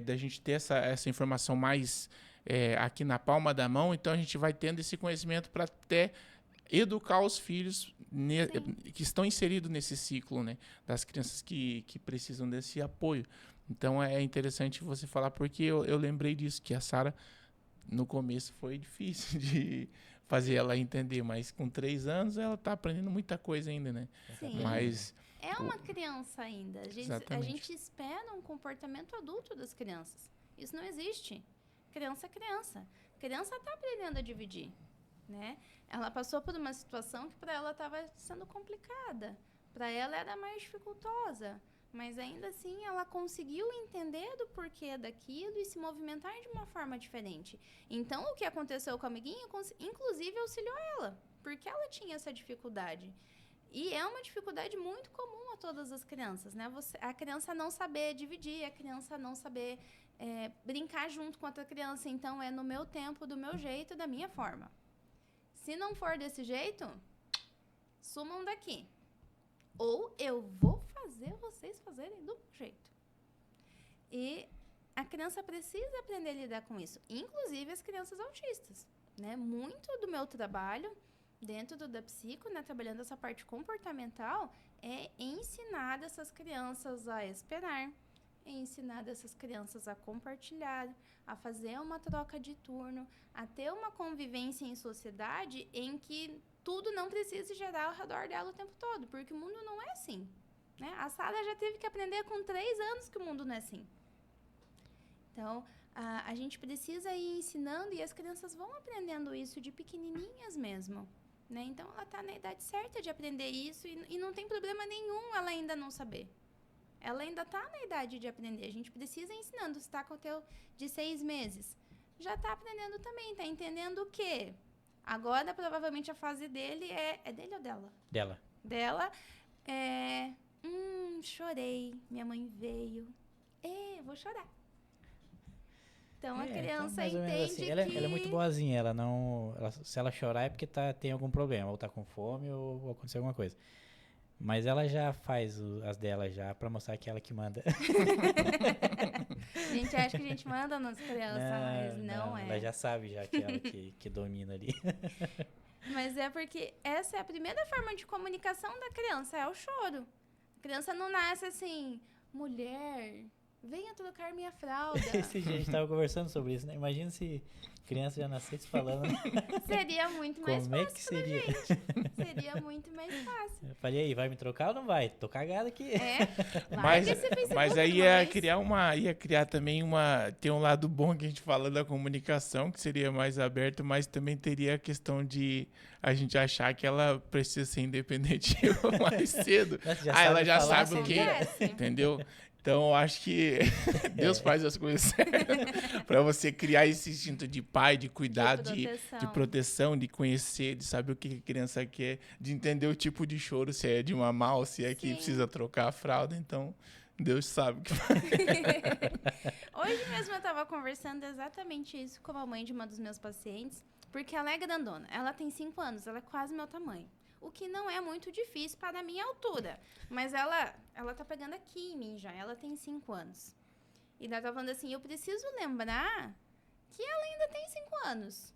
da gente ter essa informação mais aqui na palma da mão, então a gente vai tendo esse conhecimento para até educar os filhos que estão inseridos nesse ciclo, né, das crianças que precisam desse apoio. Então é interessante você falar, porque eu lembrei disso, que a Sara, no começo, foi difícil de fazer ela entender, mas com 3 anos ela está aprendendo muita coisa ainda, né? Sim. Mas é uma criança ainda. A gente espera um comportamento adulto das crianças. Isso não existe. Criança é criança. Criança está aprendendo a dividir, né? Ela passou por uma situação que para ela estava sendo complicada. Para ela era mais dificultosa. Mas ainda assim ela conseguiu entender do porquê daquilo e se movimentar de uma forma diferente. Então o que aconteceu com a amiguinha, inclusive auxiliou ela, porque ela tinha essa dificuldade. E é uma dificuldade muito comum a todas as crianças, né? A criança não saber dividir, a criança não saber brincar junto com outra criança. Então, é no meu tempo, do meu jeito, da minha forma. Se não for desse jeito, sumam daqui. Ou eu vou fazer vocês fazerem do meu jeito. E a criança precisa aprender a lidar com isso. Inclusive as crianças autistas, né? Muito do meu trabalho dentro da psico, né, trabalhando essa parte comportamental, é ensinar essas crianças a esperar, é ensinar essas crianças a compartilhar, a fazer uma troca de turno, a ter uma convivência em sociedade em que tudo não precisa gerar ao redor dela o tempo todo, porque o mundo não é assim, né? A Sara já teve que aprender com 3 anos que o mundo não é assim. Então, a gente precisa ir ensinando, e as crianças vão aprendendo isso de pequenininhas mesmo, né? Então, ela está na idade certa de aprender isso e não tem problema nenhum ela ainda não saber. Ela ainda está na idade de aprender. A gente precisa ir ensinando. Se está com o teu de 6 meses, já está aprendendo também. Está entendendo o quê? Agora, provavelmente, a fase dele é dele ou dela? Dela. Dela chorei. Minha mãe veio. Vou chorar. Então, a criança então, entende assim, que... Ela é muito boazinha, se ela chorar é porque tem algum problema, ou tá com fome, ou aconteceu alguma coisa. Mas ela já faz as dela já, pra mostrar que é ela que manda. A gente acha que a gente manda nas crianças, mas não é. Ela já sabe já que é ela que domina ali. Mas é porque essa é a primeira forma de comunicação da criança, é o choro. A criança não nasce assim, mulher, venha trocar minha fralda. Esse dia a gente tava conversando sobre isso, né? Imagina se criança já nascesse falando. Seria muito mais Como é fácil que seria? pra gente. Seria muito mais fácil. Eu falei, aí, vai me trocar ou não vai? Tô cagado aqui. Mas aí ia criar também tem um lado bom que a gente fala da comunicação, que seria mais aberto, mas também teria a questão de a gente achar que ela precisa ser independente mais cedo. Ela já sabe o que, entendeu? Então, eu acho que Deus faz as coisas certas para você criar esse instinto de pai, de cuidado, de proteção, de conhecer, de saber o que a criança quer, de entender o tipo de choro, se é de mamar ou se é que precisa trocar a fralda. Então, Deus sabe o que faz. Hoje mesmo eu estava conversando exatamente isso com a mãe de uma dos meus pacientes, porque ela é grandona. Ela tem 5 anos, ela é quase meu tamanho. O que não é muito difícil para a minha altura. Mas ela tá pegando aqui em mim já. Ela tem 5 anos. E ela tá falando assim, eu preciso lembrar que ela ainda tem 5 anos.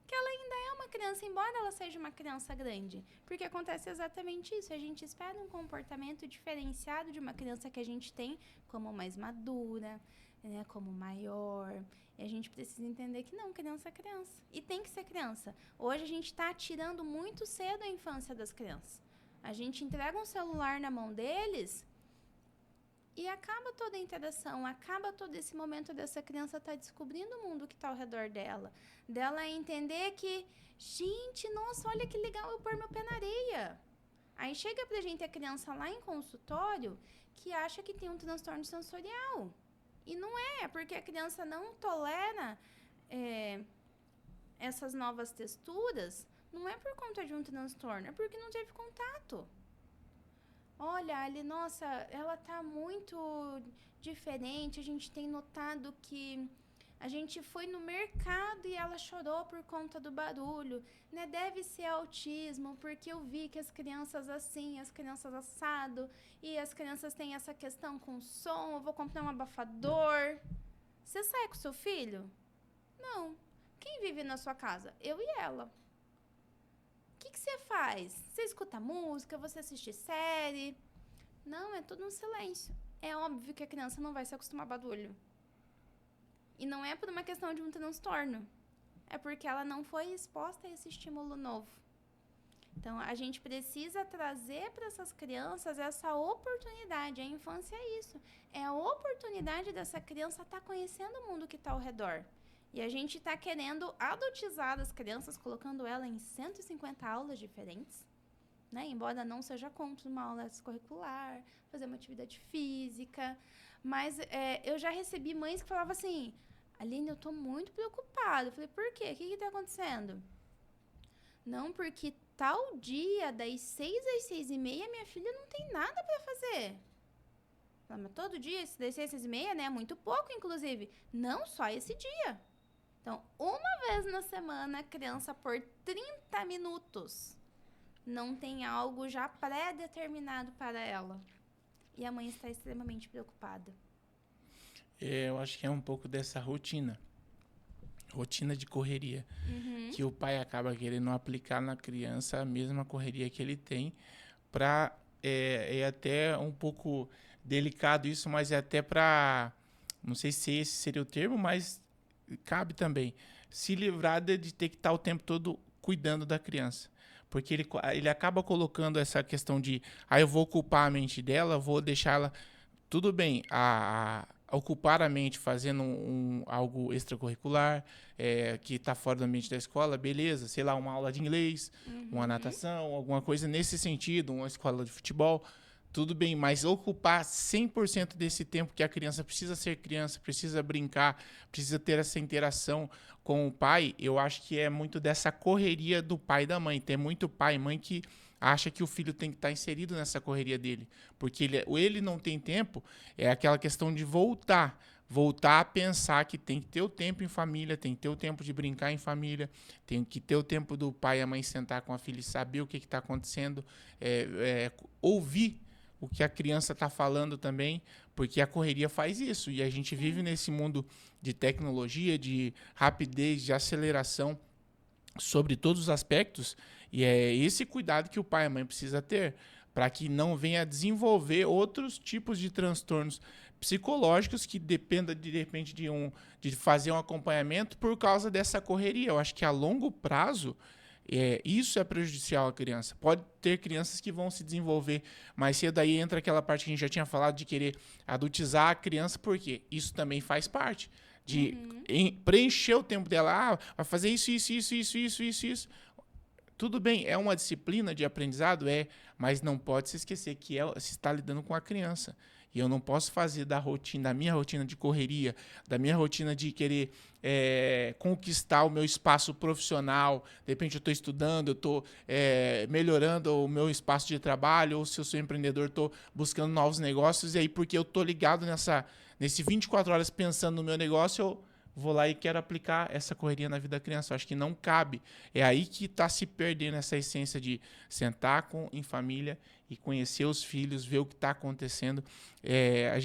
Que ela ainda é uma criança, embora ela seja uma criança grande. Porque acontece exatamente isso. A gente espera um comportamento diferenciado de uma criança que a gente tem como mais madura, né, como maior. E a gente precisa entender que não, criança é criança. E tem que ser criança. Hoje a gente está tirando muito cedo a infância das crianças. A gente entrega um celular na mão deles e acaba toda a interação, acaba todo esse momento dessa criança estar descobrindo o mundo que está ao redor dela. Dela entender que, gente, nossa, olha que legal eu pôr meu pé na areia. Aí chega pra gente a criança lá em consultório que acha que tem um transtorno sensorial. E não é, porque a criança não tolera essas novas texturas, não é por conta de um transtorno, é porque não teve contato. Olha, ali, nossa, ela tá muito diferente, a gente tem notado que a gente foi no mercado e ela chorou por conta do barulho, né? Deve ser autismo, porque eu vi que as crianças assim, as crianças assado, e as crianças têm essa questão com som, eu vou comprar um abafador. Você sai com seu filho? Não. Quem vive na sua casa? Eu e ela. O que você faz? Você escuta música, você assiste série? Não, é tudo um silêncio. É óbvio que a criança não vai se acostumar a barulho. E não é por uma questão de um transtorno. É porque ela não foi exposta a esse estímulo novo. Então, a gente precisa trazer para essas crianças essa oportunidade. A infância é isso. É a oportunidade dessa criança estar conhecendo o mundo que está ao redor. E a gente está querendo adotizar as crianças, colocando ela em 150 aulas diferentes, né? Embora não seja contra uma aula extracurricular, fazer uma atividade física. Mas eu já recebi mães que falavam assim, Aline, eu estou muito preocupada. Eu falei, por quê? O que está acontecendo? Não, porque tal dia, das 6 às 6h30, minha filha não tem nada para fazer. Mas todo dia, das 6 às 6h30, né? É muito pouco, inclusive. Não, só esse dia. Então, uma vez na semana, a criança, por 30 minutos, não tem algo já pré-determinado para ela. E a mãe está extremamente preocupada. Eu acho que é um pouco dessa rotina de correria, que o pai acaba querendo aplicar na criança a mesma correria que ele tem, é até um pouco delicado isso, mas é até para, não sei se esse seria o termo, mas cabe também, se livrar de ter que estar o tempo todo cuidando da criança. Porque ele acaba colocando essa questão de, eu vou ocupar a mente dela, vou deixar ela... Tudo bem, ocupar a mente fazendo algo extracurricular, que está fora do ambiente da escola, beleza, sei lá, uma aula de inglês, uma natação, alguma coisa nesse sentido, uma escola de futebol, tudo bem, mas ocupar 100% desse tempo que a criança precisa ser criança, precisa brincar, precisa ter essa interação com o pai, eu acho que é muito dessa correria do pai e da mãe. Tem muito pai e mãe que acha que o filho tem que estar inserido nessa correria dele, porque ele não tem tempo, é aquela questão de voltar voltar a pensar que tem que ter o tempo em família, tem que ter o tempo de brincar em família, tem que ter o tempo do pai e a mãe sentar com a filha e saber o que está acontecendo, ouvir o que a criança está falando também, porque a correria faz isso. E a gente vive nesse mundo de tecnologia, de rapidez, de aceleração sobre todos os aspectos. E é esse cuidado que o pai e a mãe precisa ter para que não venha a desenvolver outros tipos de transtornos psicológicos que dependa de repente de fazer um acompanhamento por causa dessa correria. Eu acho que a longo prazo isso é prejudicial à criança. Pode ter crianças que vão se desenvolver mais cedo, aí entra aquela parte que a gente já tinha falado de querer adultizar a criança, porque isso também faz parte de preencher o tempo dela. Vai fazer isso. Tudo bem, é uma disciplina de aprendizado, mas não pode se esquecer que se está lidando com a criança. E eu não posso fazer da minha rotina de correria, da minha rotina de querer conquistar o meu espaço profissional. De repente eu estou estudando, eu estou melhorando o meu espaço de trabalho, ou se eu sou empreendedor, estou buscando novos negócios. E aí, porque eu estou ligado nesse 24 horas pensando no meu negócio, eu vou lá e quero aplicar essa correria na vida da criança. Eu acho que não cabe. É aí que está se perdendo essa essência de sentar em família e conhecer os filhos, ver o que está acontecendo. Eu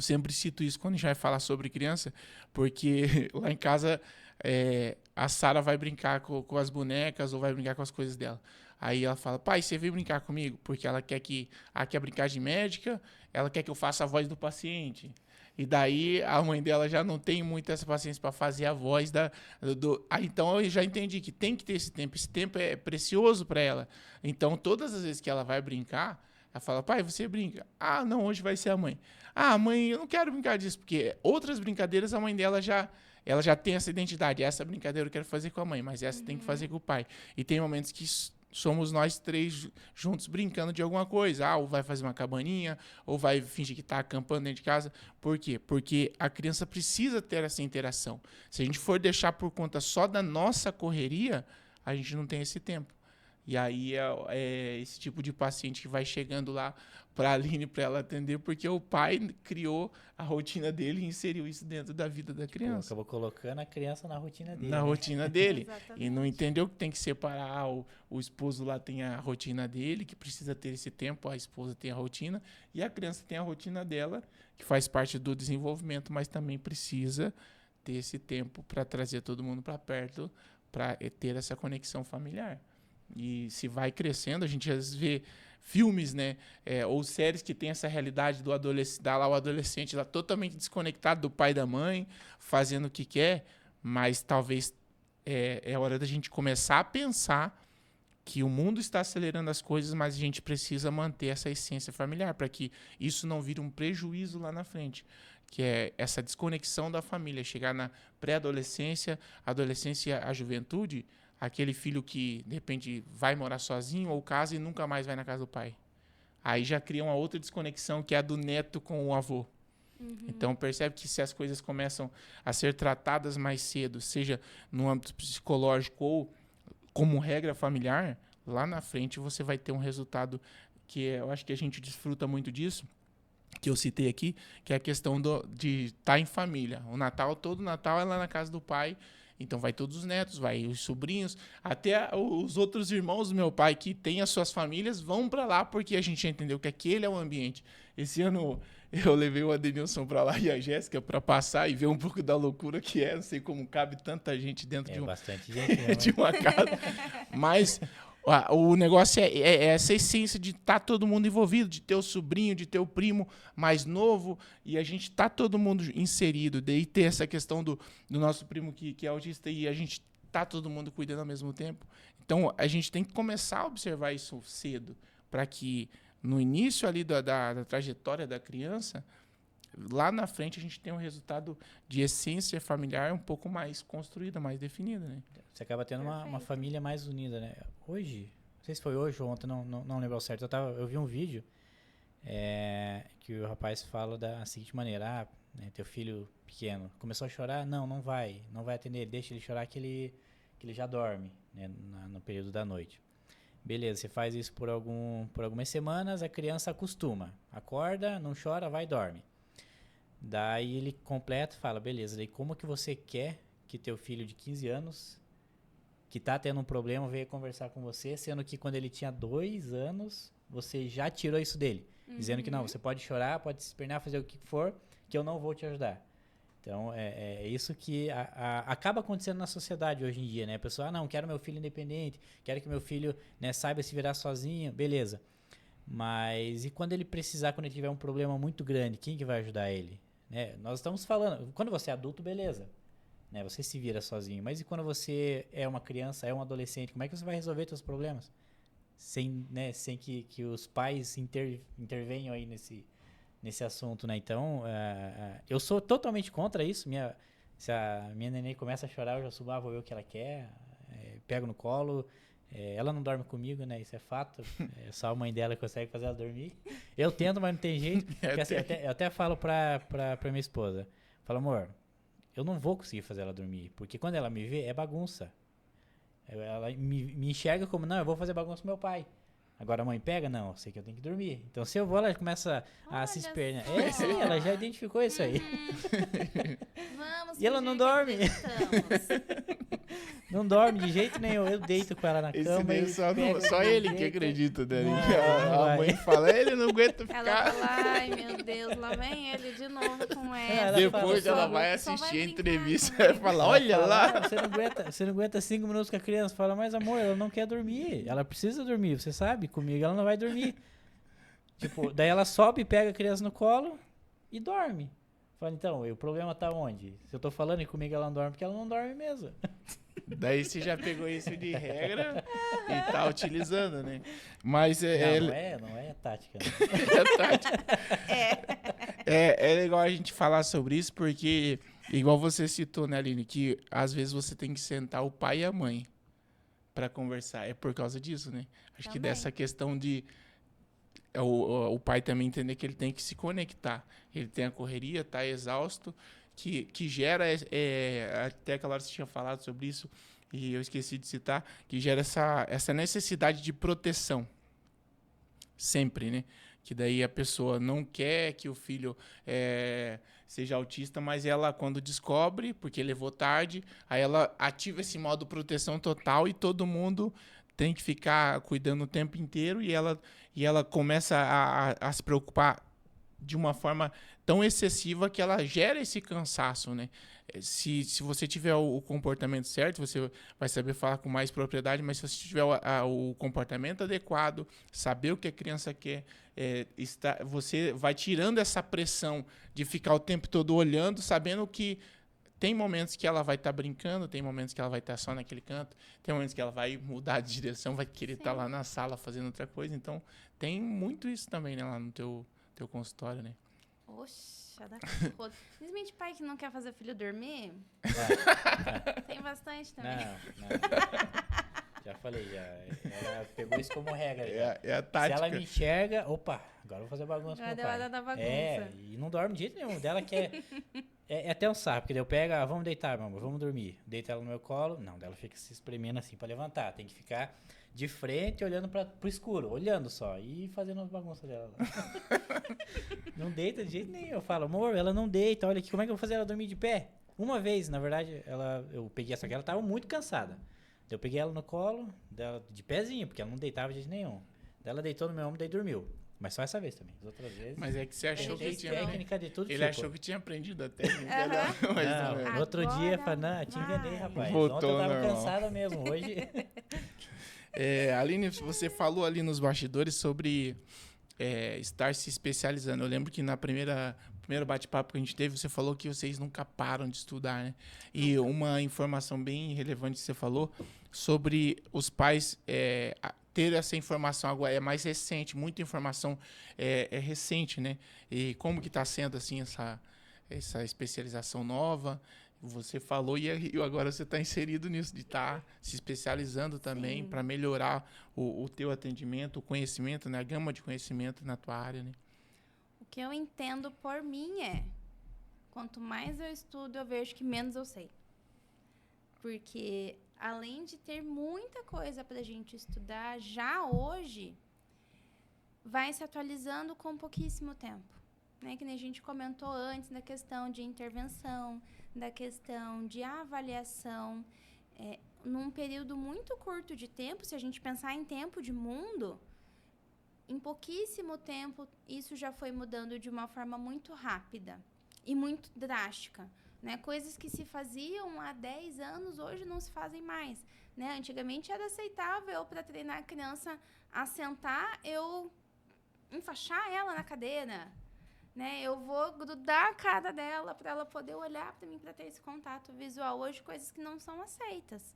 sempre cito isso quando a gente vai falar sobre criança, porque lá em casa a Sara vai brincar com as bonecas ou vai brincar com as coisas dela. Aí ela fala, pai, você veio brincar comigo? Porque ela quer brincar de médica, ela quer que eu faça a voz do paciente. E daí a mãe dela já não tem muita essa paciência para fazer a voz então eu já entendi que tem que ter esse tempo. Esse tempo é precioso para ela. Então todas as vezes que ela vai brincar, ela fala, pai, você brinca? Ah, não, hoje vai ser a mãe. Ah, mãe, eu não quero brincar disso, porque outras brincadeiras a mãe dela ela já tem essa identidade. Essa brincadeira eu quero fazer com a mãe, mas essa tem que fazer com o pai. E tem momentos que somos nós três juntos brincando de alguma coisa. Ou vai fazer uma cabaninha, ou vai fingir que está acampando dentro de casa. Por quê? Porque a criança precisa ter essa interação. Se a gente for deixar por conta só da nossa correria, a gente não tem esse tempo. E aí é esse tipo de paciente que vai chegando lá para a Aline, para ela atender, porque o pai criou a rotina dele e inseriu isso dentro da vida da criança. Acabou colocando a criança na rotina dele. Na rotina dele. E não entendeu que tem que separar. O esposo lá tem a rotina dele, que precisa ter esse tempo, a esposa tem a rotina, e a criança tem a rotina dela, que faz parte do desenvolvimento, mas também precisa ter esse tempo para trazer todo mundo para perto, para ter essa conexão familiar. E se vai crescendo, a gente às vezes vê filmes, né, ou séries que tem essa realidade do adolescente lá totalmente desconectado do pai e da mãe, fazendo o que quer, mas talvez é hora da gente começar a pensar que o mundo está acelerando as coisas, mas a gente precisa manter essa essência familiar para que isso não vire um prejuízo lá na frente, que é essa desconexão da família, chegar na pré-adolescência, adolescência, a juventude, aquele filho que, de repente, vai morar sozinho ou casa e nunca mais vai na casa do pai. Aí já cria uma outra desconexão, que é a do neto com o avô. Então, percebe que se as coisas começam a ser tratadas mais cedo, seja no âmbito psicológico ou como regra familiar, lá na frente você vai ter um resultado que eu acho que a gente desfruta muito disso, que eu citei aqui, que é a questão de estar em família. Todo Natal é lá na casa do pai. Então vai todos os netos, vai os sobrinhos, até os outros irmãos do meu pai que têm as suas famílias vão para lá, porque a gente entendeu que aquele é o ambiente. Esse ano eu levei o Adenilson para lá e a Jéssica para passar e ver um pouco da loucura que é. Não sei como cabe tanta gente dentro bastante gente, de uma casa. Mas o negócio é essa essência de estar todo mundo envolvido, de ter o sobrinho, de ter o primo mais novo, e a gente tá todo mundo inserido, daí ter essa questão do nosso primo que é autista e a gente tá todo mundo cuidando ao mesmo tempo. Então, a gente tem que começar a observar isso cedo, para que no início ali da trajetória da criança, lá na frente a gente tenha um resultado de essência familiar um pouco mais construída, mais definida, né? Você acaba tendo uma família mais unida, né? Hoje, não sei se foi hoje ou ontem, não lembro ao certo. Eu vi um vídeo que o rapaz fala da seguinte maneira: né, teu filho pequeno começou a chorar, não vai atender, deixa ele chorar que ele já dorme, né, no período da noite. Beleza, você faz isso por algumas semanas, a criança acostuma, acorda, não chora, vai e dorme. Daí ele completa e fala, beleza, daí como que você quer que teu filho de 15 anos, que tá tendo um problema, venha conversar com você, sendo que quando ele tinha 2 anos, você já tirou isso dele, dizendo que não, você pode chorar, pode se espernear, fazer o que for, que eu não vou te ajudar. Então, é isso que acaba acontecendo na sociedade hoje em dia, né? A pessoa, não, quero meu filho independente, quero que meu filho, né, saiba se virar sozinho, beleza. Mas e quando ele precisar, quando ele tiver um problema muito grande, quem que vai ajudar ele? Né? Nós estamos falando, quando você é adulto, beleza, né? Você se vira sozinho. Mas e quando você é uma criança, é um adolescente, como é que você vai resolver seus problemas? Sem, né, sem que os pais intervenham aí nesse assunto, né? Então, eu sou totalmente contra isso. Se a minha neném começa a chorar, eu já subo, vou ver o que ela quer, pego no colo. Ela não dorme comigo, né? Isso é fato. É só a mãe dela que consegue fazer ela dormir. Eu tento, mas não tem jeito. Porque, assim, eu até falo pra minha esposa. Falo, amor, eu não vou conseguir fazer ela dormir. Porque quando ela me vê, é bagunça. Ela me enxerga como, não, eu vou fazer bagunça com meu pai. Agora a mãe pega? Não, eu sei que eu tenho que dormir. Então se eu vou, ela começa a se espernear. Sim, ela já identificou isso aí. Vamos E ela não dorme. Não dorme de jeito nenhum. Eu deito com ela na cama. Só ele que acredita, né? Não, a mãe fala, ele não aguenta ficar. Ela fala, ai meu Deus, lá vem ele de novo com ela. Depois ela vai assistir a entrevista e vai falar, olha lá. Você não aguenta 5 minutos com a criança. Fala, mas amor, ela não quer dormir. Ela precisa dormir, você sabe? Comigo ela não vai dormir. Tipo, daí ela sobe, pega a criança no colo e dorme. Fala, então, o problema tá onde? Se eu tô falando e comigo ela não dorme, porque ela não dorme mesmo. Daí você já pegou isso de regra e tá utilizando, né? Mas não é tática. Né? É tática. É legal a gente falar sobre isso, porque, igual você citou, né, Aline, que às vezes você tem que sentar o pai e a mãe para conversar. É por causa disso, né? Acho que dessa questão de o pai também entender que ele tem que se conectar. Ele tem a correria, tá exausto, que gera, até aquela hora você tinha falado sobre isso, e eu esqueci de citar, que gera essa necessidade de proteção. Sempre, né? Que daí a pessoa não quer que o filho seja autista, mas ela, quando descobre, porque levou tarde, aí ela ativa esse modo proteção total e todo mundo tem que ficar cuidando o tempo inteiro e ela começa a se preocupar de uma forma tão excessiva que ela gera esse cansaço, né? Se você tiver o comportamento certo, você vai saber falar com mais propriedade, mas se você tiver o comportamento adequado, saber o que a criança quer, você vai tirando essa pressão de ficar o tempo todo olhando, sabendo que tem momentos que ela vai estar brincando, tem momentos que ela vai estar só naquele canto, tem momentos que ela vai mudar de direção, vai querer estar lá na sala fazendo outra coisa. Então, tem muito isso também, né, lá no teu consultório, né? Oxa, dá foda. Simplesmente pai que não quer fazer o filho dormir. Tem bastante também. Não. Já falei, ela pegou isso como regra. É a tática. Se ela me enxerga, opa, agora eu vou fazer bagunça com o pai. Da bagunça. E não dorme de jeito nenhum. Dela quer... É até um sapo, porque daí eu pego, vamos deitar, meu amor, vamos dormir. Deita ela no meu colo. Não, dela fica se espremendo assim pra levantar. Tem que ficar de frente, olhando pro escuro, olhando só. E fazendo as bagunças dela. Não deita de jeito nenhum. Eu falo, amor, ela não deita. Olha aqui, como é que eu vou fazer ela dormir de pé? Uma vez, na verdade, eu peguei essa aqui, ela tava muito cansada. Eu peguei ela no colo, dela de pezinho, porque ela não deitava de jeito nenhum. Daí ela deitou no meu ombro, daí dormiu. Mas só essa vez também. As outras vezes... Mas é que você achou que tinha... técnica de tudo Ele achou que tinha aprendido a técnica. Não, no outro dia, eu falei, não, te enganei, rapaz. Voltou ontem eu tava normal. cansada mesmo, hoje... Aline, você falou ali nos bastidores sobre estar se especializando. Eu lembro que na primeiro bate-papo que a gente teve, você falou que vocês nunca param de estudar, né? E uma informação bem relevante que você falou sobre os pais ter essa informação agora é mais recente, muita informação é recente, né? E como que está sendo assim essa especialização nova? Você falou e agora você está inserido nisso, de estar se especializando também para melhorar o teu atendimento, o conhecimento, né? A gama de conhecimento na tua área, né? O que eu entendo por mim quanto mais eu estudo, eu vejo que menos eu sei. Porque além de ter muita coisa para a gente estudar, já hoje vai se atualizando com pouquíssimo tempo. né? Que nem a gente comentou antes da questão de intervenção, da questão de avaliação. Num período muito curto de tempo, se a gente pensar em tempo de mundo, em pouquíssimo tempo, isso já foi mudando de uma forma muito rápida e muito drástica, né? Coisas que se faziam há 10 anos, hoje não se fazem mais, né? Antigamente era aceitável para treinar a criança a sentar, eu enfaixar ela na cadeira, né? Eu vou grudar a cara dela para ela poder olhar para mim, para ter esse contato visual. Hoje, coisas que não são aceitas.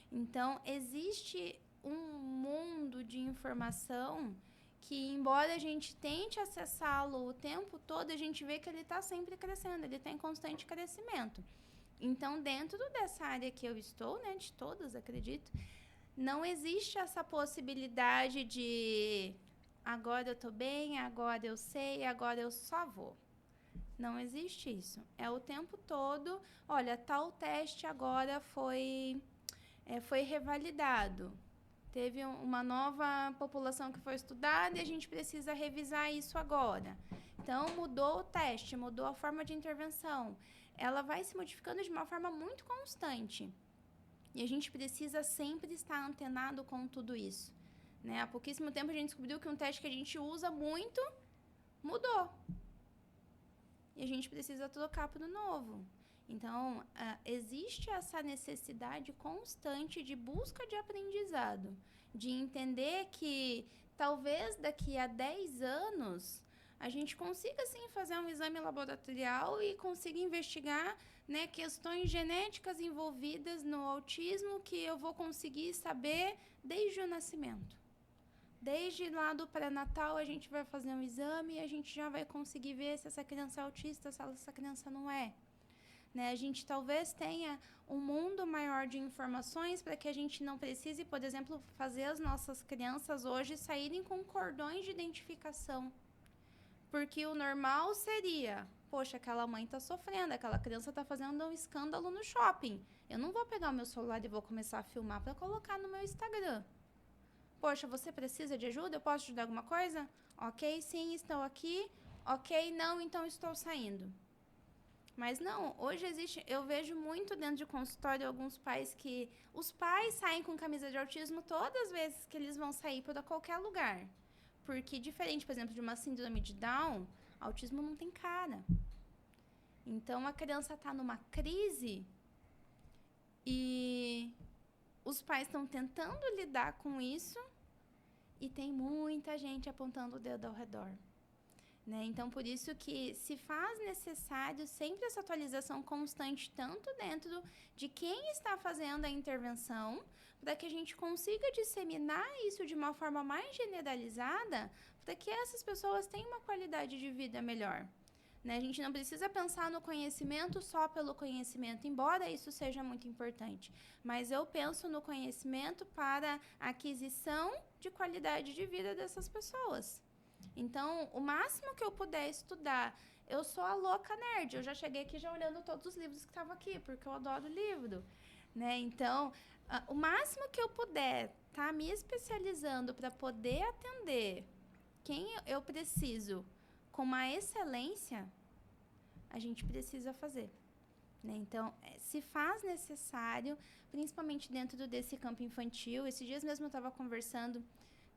Então, existe um mundo de informação que, embora a gente tente acessá-lo o tempo todo, a gente vê que ele está sempre crescendo, ele está em constante crescimento. Então, dentro dessa área que eu estou, né, de todas, acredito, não existe essa possibilidade de agora eu estou bem, agora eu sei, agora eu só vou. Não existe isso. É o tempo todo, olha, tal teste agora foi revalidado. Teve uma nova população que foi estudada e a gente precisa revisar isso agora. Então, mudou o teste, mudou a forma de intervenção. Ela vai se modificando de uma forma muito constante. E a gente precisa sempre estar antenado com tudo isso, né? Há pouquíssimo tempo a gente descobriu que um teste que a gente usa muito mudou. E a gente precisa trocar para o novo. Então, existe essa necessidade constante de busca de aprendizado, de entender que talvez daqui a 10 anos a gente consiga sim fazer um exame laboratorial e consiga investigar, né, questões genéticas envolvidas no autismo que eu vou conseguir saber desde o nascimento. Desde lá do pré-natal, a gente vai fazer um exame e a gente já vai conseguir ver se essa criança é autista, se essa criança não é. Né? A gente talvez tenha um mundo maior de informações para que a gente não precise, por exemplo, fazer as nossas crianças hoje saírem com cordões de identificação. Porque o normal seria, poxa, aquela mãe está sofrendo, aquela criança está fazendo um escândalo no shopping. Eu não vou pegar o meu celular e vou começar a filmar para colocar no meu Instagram. Poxa, você precisa de ajuda? Eu posso ajudar alguma coisa? Ok, sim, estou aqui. Ok, não, então estou saindo. Mas não, hoje existe, eu vejo muito dentro de consultório alguns pais que os pais saem com camisa de autismo todas as vezes que eles vão sair para qualquer lugar. Porque diferente, por exemplo, de uma síndrome de Down, autismo não tem cara. Então a criança está numa crise e os pais estão tentando lidar com isso e tem muita gente apontando o dedo ao redor. Né? Então, por isso que se faz necessário sempre essa atualização constante, tanto dentro de quem está fazendo a intervenção, para que a gente consiga disseminar isso de uma forma mais generalizada, para que essas pessoas tenham uma qualidade de vida melhor. Né? A gente não precisa pensar no conhecimento só pelo conhecimento, embora isso seja muito importante. Mas eu penso no conhecimento para a aquisição de qualidade de vida dessas pessoas. Então, o máximo que eu puder estudar, eu sou a louca nerd, eu já cheguei aqui já olhando todos os livros que estavam aqui, porque eu adoro livro, né? Então, o máximo que eu puder estar me especializando para poder atender quem eu preciso com uma excelência, a gente precisa fazer. Né? Então, se faz necessário, principalmente dentro desse campo infantil, esses dias mesmo eu estava conversando,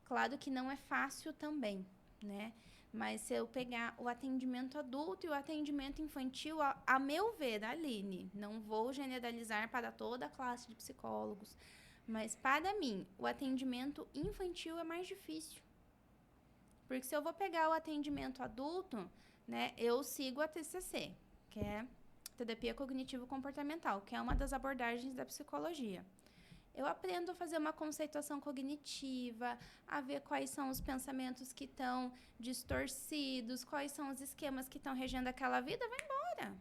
claro que não é fácil também, né? Mas se eu pegar o atendimento adulto e o atendimento infantil, a meu ver, Aline, não vou generalizar para toda a classe de psicólogos, mas para mim, o atendimento infantil é mais difícil. Porque se eu vou pegar o atendimento adulto, né, eu sigo a TCC, que é Terapia Cognitivo-Comportamental, que é uma das abordagens da psicologia. Eu aprendo a fazer uma conceituação cognitiva, a ver quais são os pensamentos que estão distorcidos, quais são os esquemas que estão regendo aquela vida, vai embora.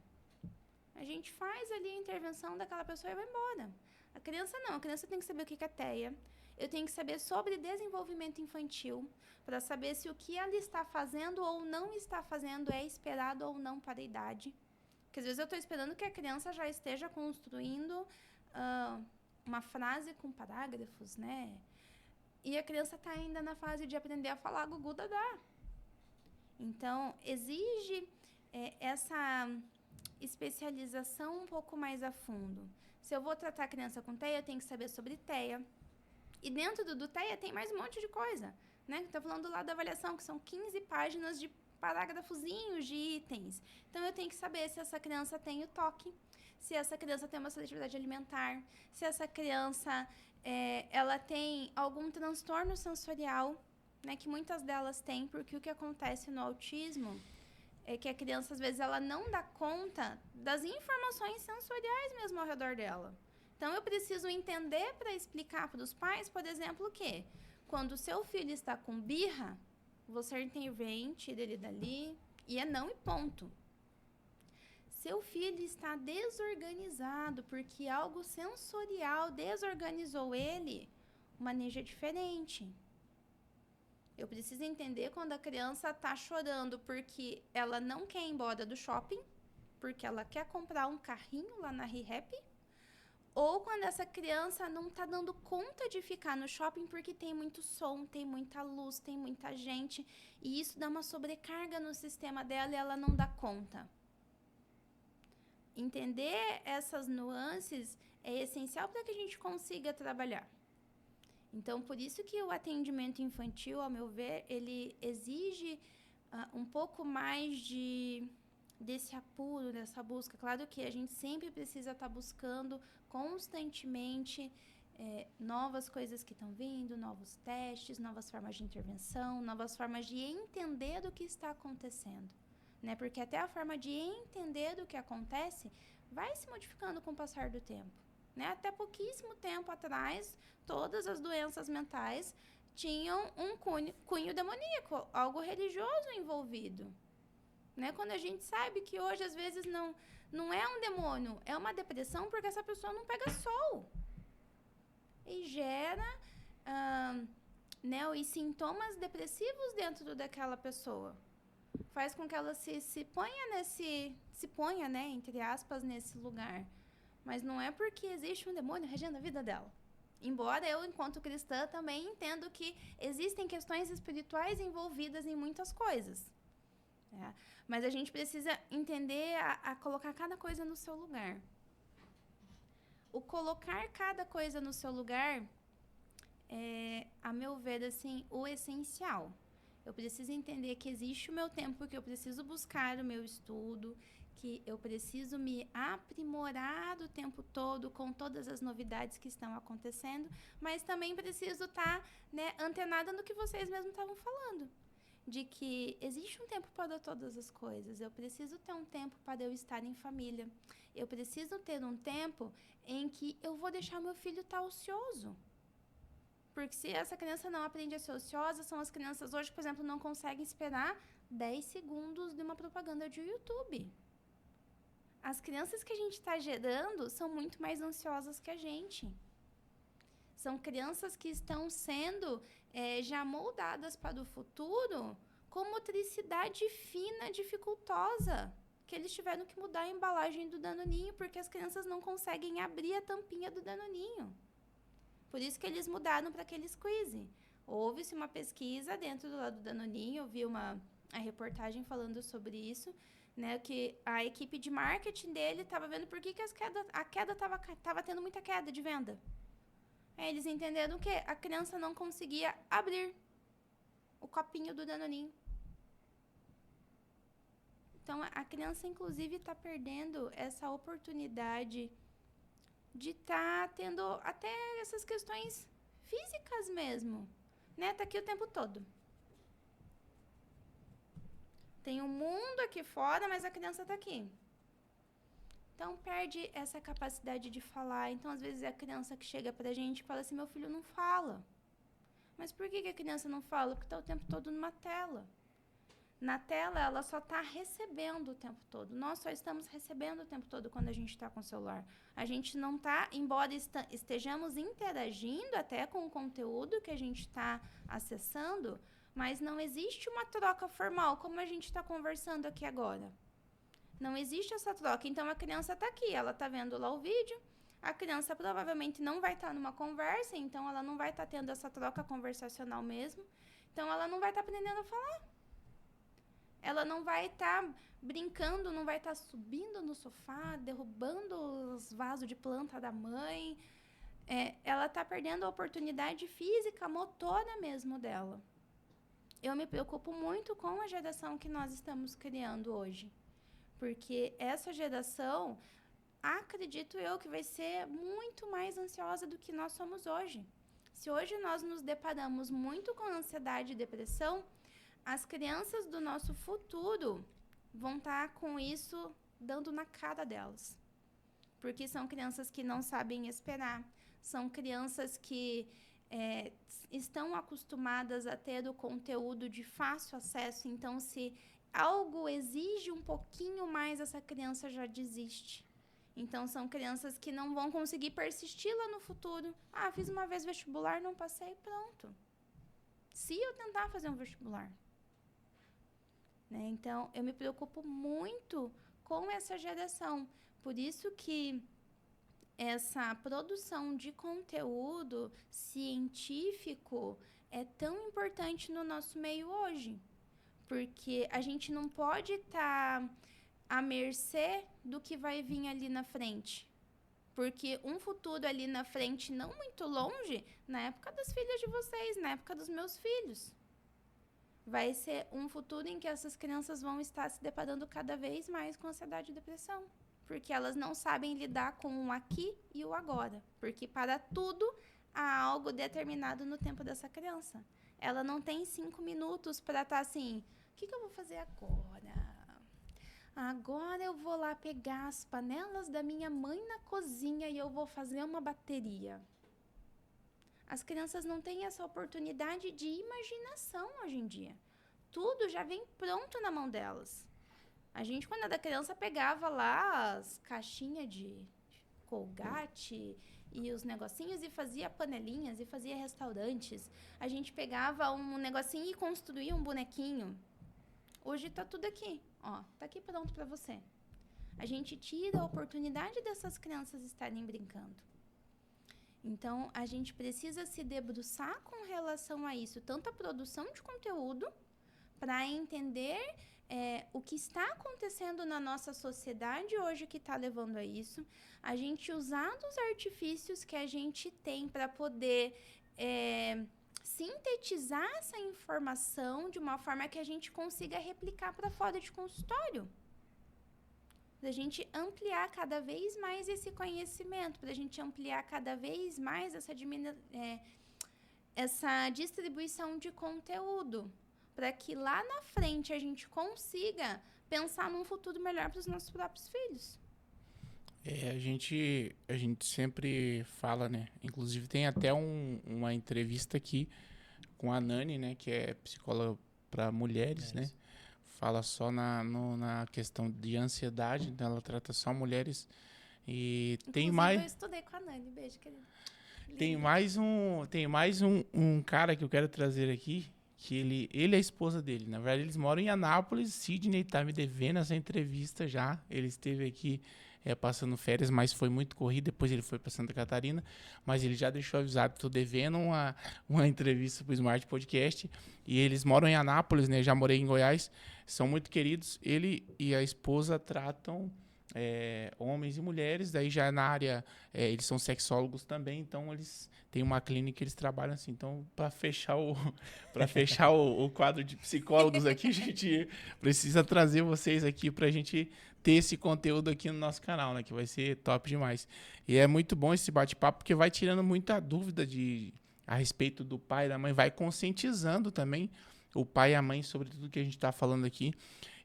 A gente faz ali a intervenção daquela pessoa e vai embora. A criança não, a criança tem que saber o que é TEA. Eu tenho que saber sobre desenvolvimento infantil, para saber se o que ela está fazendo ou não está fazendo é esperado ou não para a idade. Porque às vezes eu estou esperando que a criança já esteja construindo uma frase com parágrafos, né? E a criança está ainda na fase de aprender a falar gugu dadá. Então, exige essa especialização um pouco mais a fundo. Se eu vou tratar a criança com TEA, eu tenho que saber sobre TEA. E dentro do TEA tem mais um monte de coisa, né? Estou falando lá da avaliação, que são 15 páginas de parágrafozinhos de itens. Então, eu tenho que saber se essa criança tem o toque, se essa criança tem uma seletividade alimentar, se essa criança ela tem algum transtorno sensorial, né? Que muitas delas têm, porque o que acontece no autismo é que a criança, às vezes, ela não dá conta das informações sensoriais mesmo ao redor dela. Então, eu preciso entender para explicar para os pais, por exemplo, que quando o seu filho está com birra, você intervém, tira ele dali, e é não e ponto. Seu filho está desorganizado porque algo sensorial desorganizou ele, o manejo é diferente. Eu preciso entender quando a criança está chorando porque ela não quer ir embora do shopping, porque ela quer comprar um carrinho lá na ReHap, ou quando essa criança não está dando conta de ficar no shopping porque tem muito som, tem muita luz, tem muita gente, e isso dá uma sobrecarga no sistema dela e ela não dá conta. Entender essas nuances é essencial para que a gente consiga trabalhar. Então, por isso que o atendimento infantil, ao meu ver, ele exige um pouco mais desse apuro, dessa busca. Claro que a gente sempre precisa estar buscando constantemente novas coisas que estão vindo, novos testes, novas formas de intervenção, novas formas de entender o que está acontecendo. Né? Porque até a forma de entender do que acontece vai se modificando com o passar do tempo. Né? Até pouquíssimo tempo atrás, todas as doenças mentais tinham um cunho demoníaco, algo religioso envolvido. Né? Quando a gente sabe que hoje, às vezes, não é um demônio, é uma depressão porque essa pessoa não pega sol. E gera os sintomas depressivos dentro daquela pessoa. Faz com que ela se ponha, né, entre aspas, nesse lugar. Mas não é porque existe um demônio regendo a vida dela. Embora eu, enquanto cristã, também entendo que existem questões espirituais envolvidas em muitas coisas. Né? Mas a gente precisa entender a colocar cada coisa no seu lugar. O colocar cada coisa no seu lugar é, a meu ver, assim, o essencial. Eu preciso entender que existe o meu tempo, que eu preciso buscar o meu estudo, que eu preciso me aprimorar o tempo todo com todas as novidades que estão acontecendo, mas também preciso estar, né, antenada no que vocês mesmos estavam falando, de que existe um tempo para todas as coisas. Eu preciso ter um tempo para eu estar em família. Eu preciso ter um tempo em que eu vou deixar meu filho estar ocioso. Porque se essa criança não aprende a ser ociosa, são as crianças hoje, por exemplo, não conseguem esperar 10 segundos de uma propaganda de YouTube. As crianças que a gente está gerando são muito mais ansiosas que a gente. São crianças que estão sendo já moldadas para o futuro com motricidade fina, dificultosa. Que eles tiveram que mudar a embalagem do Danoninho porque as crianças não conseguem abrir a tampinha do Danoninho. Por isso que eles mudaram para aquele squeeze. Houve-se uma pesquisa dentro do lado do Danoninho, eu vi a reportagem falando sobre isso, né, que a equipe de marketing dele estava vendo por que a queda estava tendo muita queda de venda. Aí eles entenderam que a criança não conseguia abrir o copinho do Danoninho. Então, a criança, inclusive, está perdendo essa oportunidade de estar tendo até essas questões físicas mesmo, né? Tá aqui o tempo todo. Tem um mundo aqui fora, mas a criança tá aqui. Então, perde essa capacidade de falar. Então, às vezes, é a criança que chega pra gente e fala assim, meu filho não fala. Mas por que a criança não fala? Porque tá o tempo todo numa tela. Na tela, ela só está recebendo o tempo todo. Nós só estamos recebendo o tempo todo quando a gente está com o celular. A gente não está, embora estejamos interagindo até com o conteúdo que a gente está acessando, mas não existe uma troca formal, como a gente está conversando aqui agora. Não existe essa troca. Então, a criança está aqui, ela está vendo lá o vídeo, a criança provavelmente não vai estar numa conversa, então ela não vai estar tendo essa troca conversacional mesmo, então ela não vai estar aprendendo a falar. Ela não vai estar brincando, não vai estar subindo no sofá, derrubando os vasos de planta da mãe. Ela está perdendo a oportunidade física, motora mesmo dela. Eu me preocupo muito com a geração que nós estamos criando hoje. Porque essa geração, acredito eu, que vai ser muito mais ansiosa do que nós somos hoje. Se hoje nós nos deparamos muito com ansiedade e depressão, as crianças do nosso futuro vão estar com isso dando na cara delas. Porque são crianças que não sabem esperar, são crianças que estão acostumadas a ter o conteúdo de fácil acesso, então se algo exige um pouquinho mais, essa criança já desiste. Então, são crianças que não vão conseguir persistir lá no futuro. Ah, fiz uma vez vestibular, não passei, pronto. Se eu tentar fazer um vestibular. Né? Então, eu me preocupo muito com essa geração. Por isso que essa produção de conteúdo científico é tão importante no nosso meio hoje. Porque a gente não pode estar à mercê do que vai vir ali na frente. Porque um futuro ali na frente, não muito longe, na época das filhas de vocês, na época dos meus filhos, vai ser um futuro em que essas crianças vão estar se deparando cada vez mais com ansiedade e depressão. Porque elas não sabem lidar com o aqui e o agora. Porque para tudo há algo determinado no tempo dessa criança. Ela não tem 5 minutos para estar assim, o que eu vou fazer agora? Agora eu vou lá pegar as panelas da minha mãe na cozinha e eu vou fazer uma bateria. As crianças não têm essa oportunidade de imaginação hoje em dia. Tudo já vem pronto na mão delas. A gente, quando era criança, pegava lá as caixinhas de Colgate e os negocinhos e fazia panelinhas e fazia restaurantes. A gente pegava um negocinho e construía um bonequinho. Hoje tá tudo aqui, ó, tá aqui pronto para você. A gente tira a oportunidade dessas crianças estarem brincando. Então, a gente precisa se debruçar com relação a isso, tanto a produção de conteúdo, para entender o que está acontecendo na nossa sociedade hoje que está levando a isso, a gente usar dos artifícios que a gente tem para poder sintetizar essa informação de uma forma que a gente consiga replicar para fora de consultório. Para a gente ampliar cada vez mais esse conhecimento, para a gente ampliar cada vez mais essa distribuição de conteúdo, para que lá na frente a gente consiga pensar num futuro melhor para os nossos próprios filhos. A gente sempre fala, né? Inclusive tem até uma entrevista aqui com a Nani, né? Que é psicóloga para mulheres, né? Fala só na questão de ansiedade, né? Ela trata só mulheres. E inclusive, tem mais... eu estudei com a Nani, beijo, querida. Tem mais um cara que eu quero trazer aqui, que ele é a esposa dele. Na verdade, eles moram em Anápolis. Sidney tá me devendo essa entrevista já. Ele esteve aqui passando férias, mas foi muito corrido. Depois ele foi para Santa Catarina, mas ele já deixou avisado que tô devendo uma entrevista pro Smart Podcast. E eles moram em Anápolis, né? Já morei em Goiás. São muito queridos. Ele e a esposa tratam homens e mulheres. Daí já na área, eles são sexólogos também, então eles têm uma clínica que eles trabalham assim. Então, para fechar o quadro de psicólogos aqui, a gente precisa trazer vocês aqui para a gente ter esse conteúdo aqui no nosso canal, né? Que vai ser top demais. E é muito bom esse bate-papo, porque vai tirando muita dúvida a respeito do pai e da mãe, vai conscientizando também o pai e a mãe sobre tudo que a gente está falando aqui.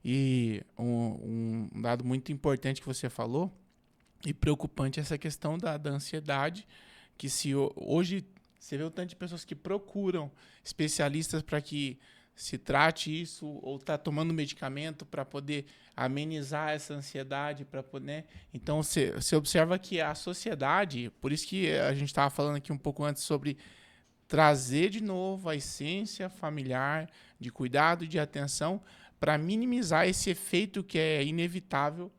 E um dado muito importante que você falou, e preocupante, é essa questão da ansiedade, que hoje você vê o tanto de pessoas que procuram especialistas para que se trate isso, ou está tomando medicamento para poder amenizar essa ansiedade, para poder, né? Então, você observa que a sociedade, por isso que a gente estava falando aqui um pouco antes sobre trazer de novo a essência familiar, de cuidado e de atenção, para minimizar esse efeito que é inevitável,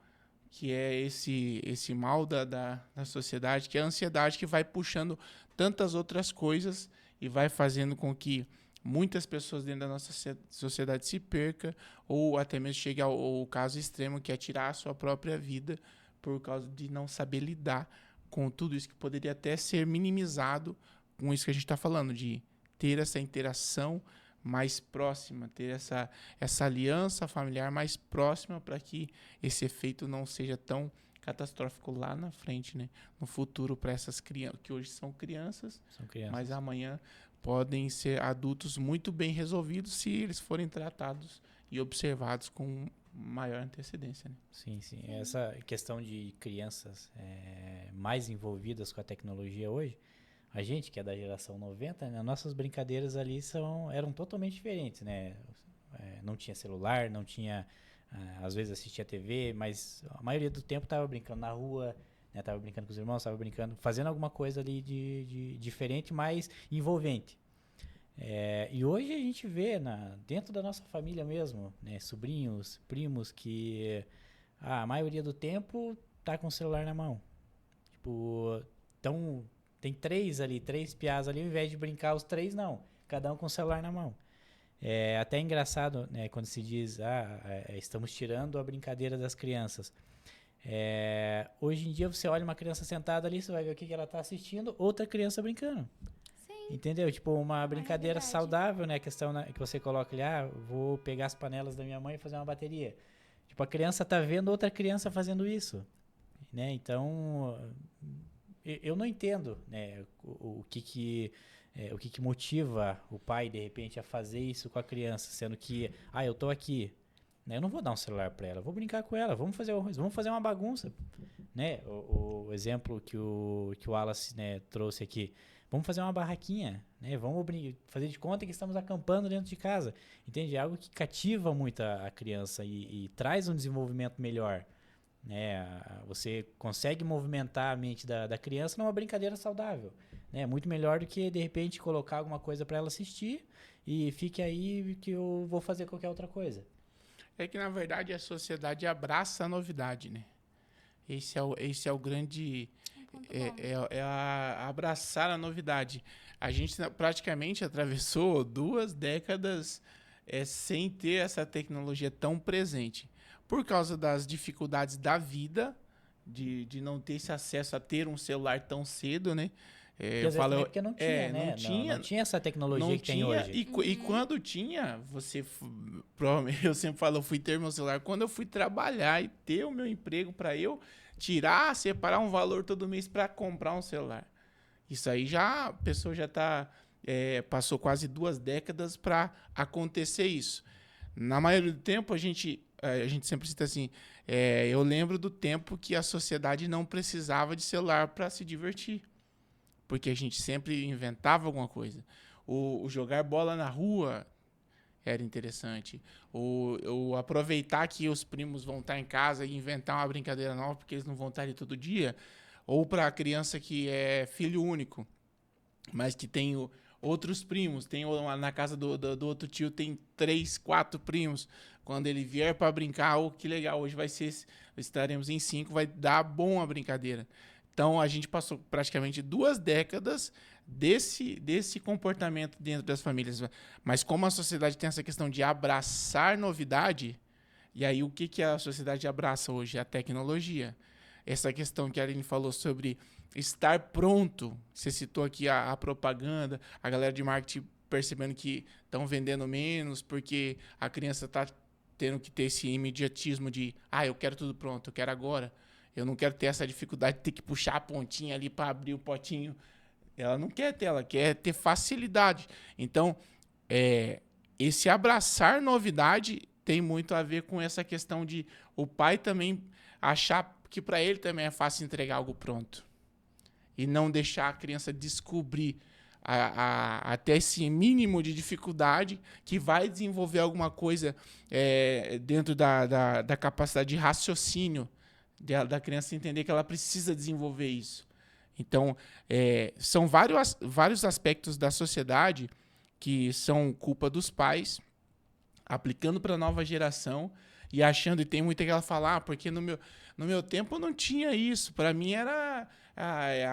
que é esse mal da sociedade, que é a ansiedade, que vai puxando tantas outras coisas e vai fazendo com que muitas pessoas dentro da nossa sociedade se perca, ou até mesmo chegue ao caso extremo, que é tirar a sua própria vida por causa de não saber lidar com tudo isso, que poderia até ser minimizado com isso que a gente está falando, de ter essa interação mais próxima, ter essa aliança familiar mais próxima, para que esse efeito não seja tão catastrófico lá na frente, né? No futuro, para essas crianças, que hoje são crianças, mas amanhã podem ser adultos muito bem resolvidos se eles forem tratados e observados com maior antecedência, né? Sim. Essa questão de crianças mais envolvidas com a tecnologia hoje, a gente que é da geração 90, né, nossas brincadeiras ali eram totalmente diferentes, né? Não tinha celular, não tinha... às vezes assistia TV, mas a maioria do tempo estava brincando na rua, né? Tava brincando com os irmãos, estava brincando, fazendo alguma coisa ali de diferente, mais envolvente. E hoje a gente vê dentro da nossa família mesmo, né, sobrinhos, primos, que a maioria do tempo tá com o celular na mão. Tipo, tem três piás ali, ao invés de brincar os três, não. Cada um com o celular na mão. É até engraçado, né, quando se diz, estamos tirando a brincadeira das crianças. Hoje em dia você olha uma criança sentada ali, você vai ver o que ela está assistindo, outra criança brincando. Sim. Entendeu? Tipo, uma brincadeira realidade. saudável, né? A questão que você coloca ali, vou pegar as panelas da minha mãe e fazer uma bateria. Tipo, a criança tá vendo outra criança fazendo isso, né? Então, eu não entendo, né, o que motiva o pai, de repente, a fazer isso com a criança, sendo que, eu tô aqui, né? Eu não vou dar um celular para ela, vou brincar com ela, vamos fazer uma bagunça, né? O exemplo que o Wallace, né, trouxe aqui, vamos fazer uma barraquinha, né? Vamos fazer de conta que estamos acampando dentro de casa, entende? É algo que cativa muito a criança e traz um desenvolvimento melhor, né? Você consegue movimentar a mente da criança numa brincadeira saudável, né? Muito melhor do que, de repente, colocar alguma coisa para ela assistir e fique aí que eu vou fazer qualquer outra coisa. É que, na verdade, a sociedade abraça a novidade, né? Esse é o grande... abraçar a novidade. A gente praticamente atravessou 2 décadas sem ter essa tecnologia tão presente. Por causa das dificuldades da vida, de não ter esse acesso a ter um celular tão cedo, né? Porque não tinha, né? Não tinha essa tecnologia que tem hoje. E quando tinha, provavelmente, eu sempre falo, eu fui ter meu celular quando eu fui trabalhar e ter o meu emprego para eu separar um valor todo mês para comprar um celular. Isso aí a pessoa já passou quase 2 décadas para acontecer isso. Na maioria do tempo, a gente sempre cita assim, eu lembro do tempo que a sociedade não precisava de celular para se divertir. Porque a gente sempre inventava alguma coisa. O jogar bola na rua era interessante. O aproveitar que os primos vão estar em casa e inventar uma brincadeira nova, porque eles não vão estar ali todo dia. Ou para a criança que é filho único, mas que tem outros primos. Na casa do outro tio tem 3, 4 primos. Quando ele vier para brincar, que legal, hoje estaremos em 5, vai dar bom a brincadeira. Então, a gente passou praticamente 2 décadas desse comportamento dentro das famílias. Mas como a sociedade tem essa questão de abraçar novidade, e aí o que a sociedade abraça hoje? A tecnologia. Essa questão que a Aline falou sobre estar pronto. Você citou aqui a propaganda, a galera de marketing percebendo que estão vendendo menos porque a criança está tendo que ter esse imediatismo de eu quero tudo pronto, eu quero agora. Eu não quero ter essa dificuldade de ter que puxar a pontinha ali para abrir o potinho. Ela não quer ter, ela quer ter facilidade. Então, esse abraçar novidade tem muito a ver com essa questão de o pai também achar que para ele também é fácil entregar algo pronto. E não deixar a criança descobrir até esse mínimo de dificuldade que vai desenvolver alguma coisa dentro da capacidade de raciocínio da criança, entender que ela precisa desenvolver isso. Então, são vários aspectos da sociedade que são culpa dos pais, aplicando para a nova geração e achando, e tem muita que ela fala, porque no meu tempo não tinha isso, para mim era...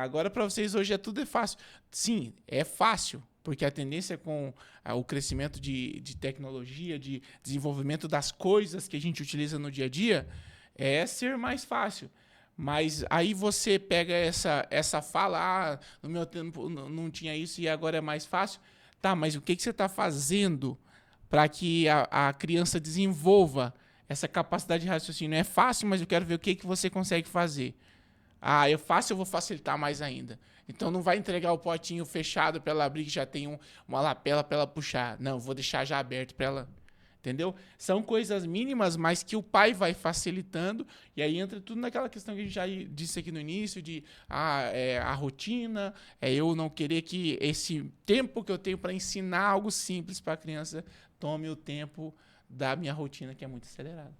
agora para vocês hoje tudo é fácil. Sim, é fácil, Porque a tendência com o crescimento de tecnologia, de desenvolvimento das coisas que a gente utiliza no dia a dia, é ser mais fácil. Mas aí você pega essa fala, no meu tempo não tinha isso e agora é mais fácil. Tá, mas o que você está fazendo para que a criança desenvolva essa capacidade de raciocínio? É fácil, mas eu quero ver o que você consegue fazer. Ah, é fácil, eu vou facilitar mais ainda. Então não vai entregar o potinho fechado para ela abrir que já tem uma lapela para ela puxar. Não, vou deixar já aberto para ela. Entendeu? São coisas mínimas, mas que o pai vai facilitando. E aí entra tudo naquela questão que a gente já disse aqui no início, de a rotina, eu não querer que esse tempo que eu tenho para ensinar algo simples para a criança tome o tempo da minha rotina, que é muito acelerada.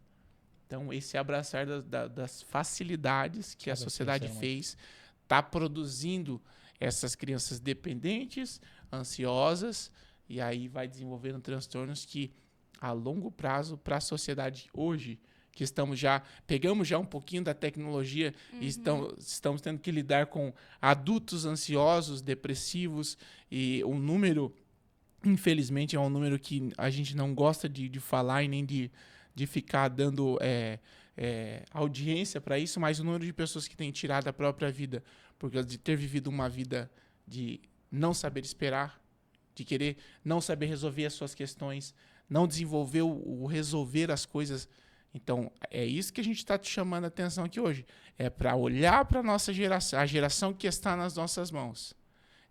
Então, esse abraçar das facilidades que a sociedade fez está produzindo essas crianças dependentes, ansiosas, e aí vai desenvolvendo transtornos que, a longo prazo, para a sociedade hoje, que pegamos já um pouquinho da tecnologia e estamos tendo que lidar com adultos ansiosos, depressivos, e o número, infelizmente, é um número que a gente não gosta de falar e nem de ficar dando audiência para isso, mas o número de pessoas que têm tirado a própria vida por causa de ter vivido uma vida de não saber esperar, de querer não saber resolver as suas questões, não desenvolver o resolver as coisas. Então, é isso que a gente está te chamando a atenção aqui hoje. É para olhar para a nossa geração, a geração que está nas nossas mãos.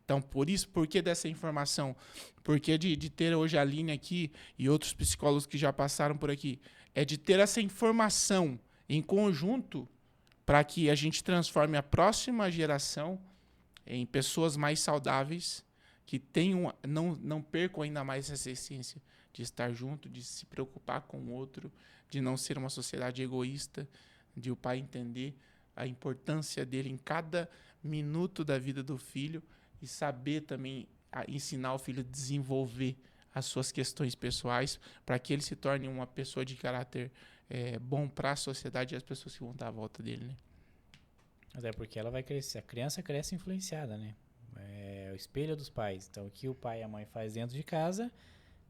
Então, por que dessa informação? Porque de ter hoje a Aline aqui e outros psicólogos que já passaram por aqui, é de ter essa informação em conjunto para que a gente transforme a próxima geração em pessoas mais saudáveis, que tenham, não percam ainda mais essa essência de estar junto, de se preocupar com o outro, de não ser uma sociedade egoísta, de o pai entender a importância dele em cada minuto da vida do filho e saber também ensinar o filho a desenvolver as suas questões pessoais para que ele se torne uma pessoa de caráter bom para a sociedade e as pessoas que vão estar à volta dele, né? Mas é porque ela vai crescer, a criança cresce influenciada, né? É o espelho dos pais. Então, o que o pai e a mãe faz dentro de casa,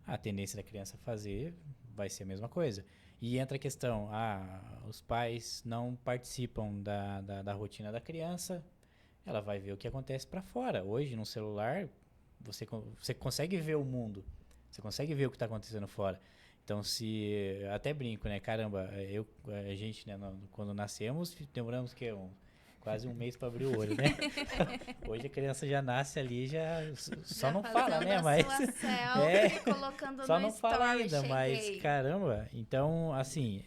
a tendência da criança fazer vai ser a mesma coisa. E entra a questão, os pais não participam da rotina da criança, ela vai ver o que acontece para fora. Hoje, no celular, você consegue ver o mundo, você consegue ver o que está acontecendo fora. Então, até brinco, né? Caramba, a gente, né, quando nascemos, demoramos quase um mês para abrir o olho, né? Hoje a criança já nasce ali, só não fala, né? Mas colocando só no não fala story, ainda, cheguei. mas caramba. Então, assim,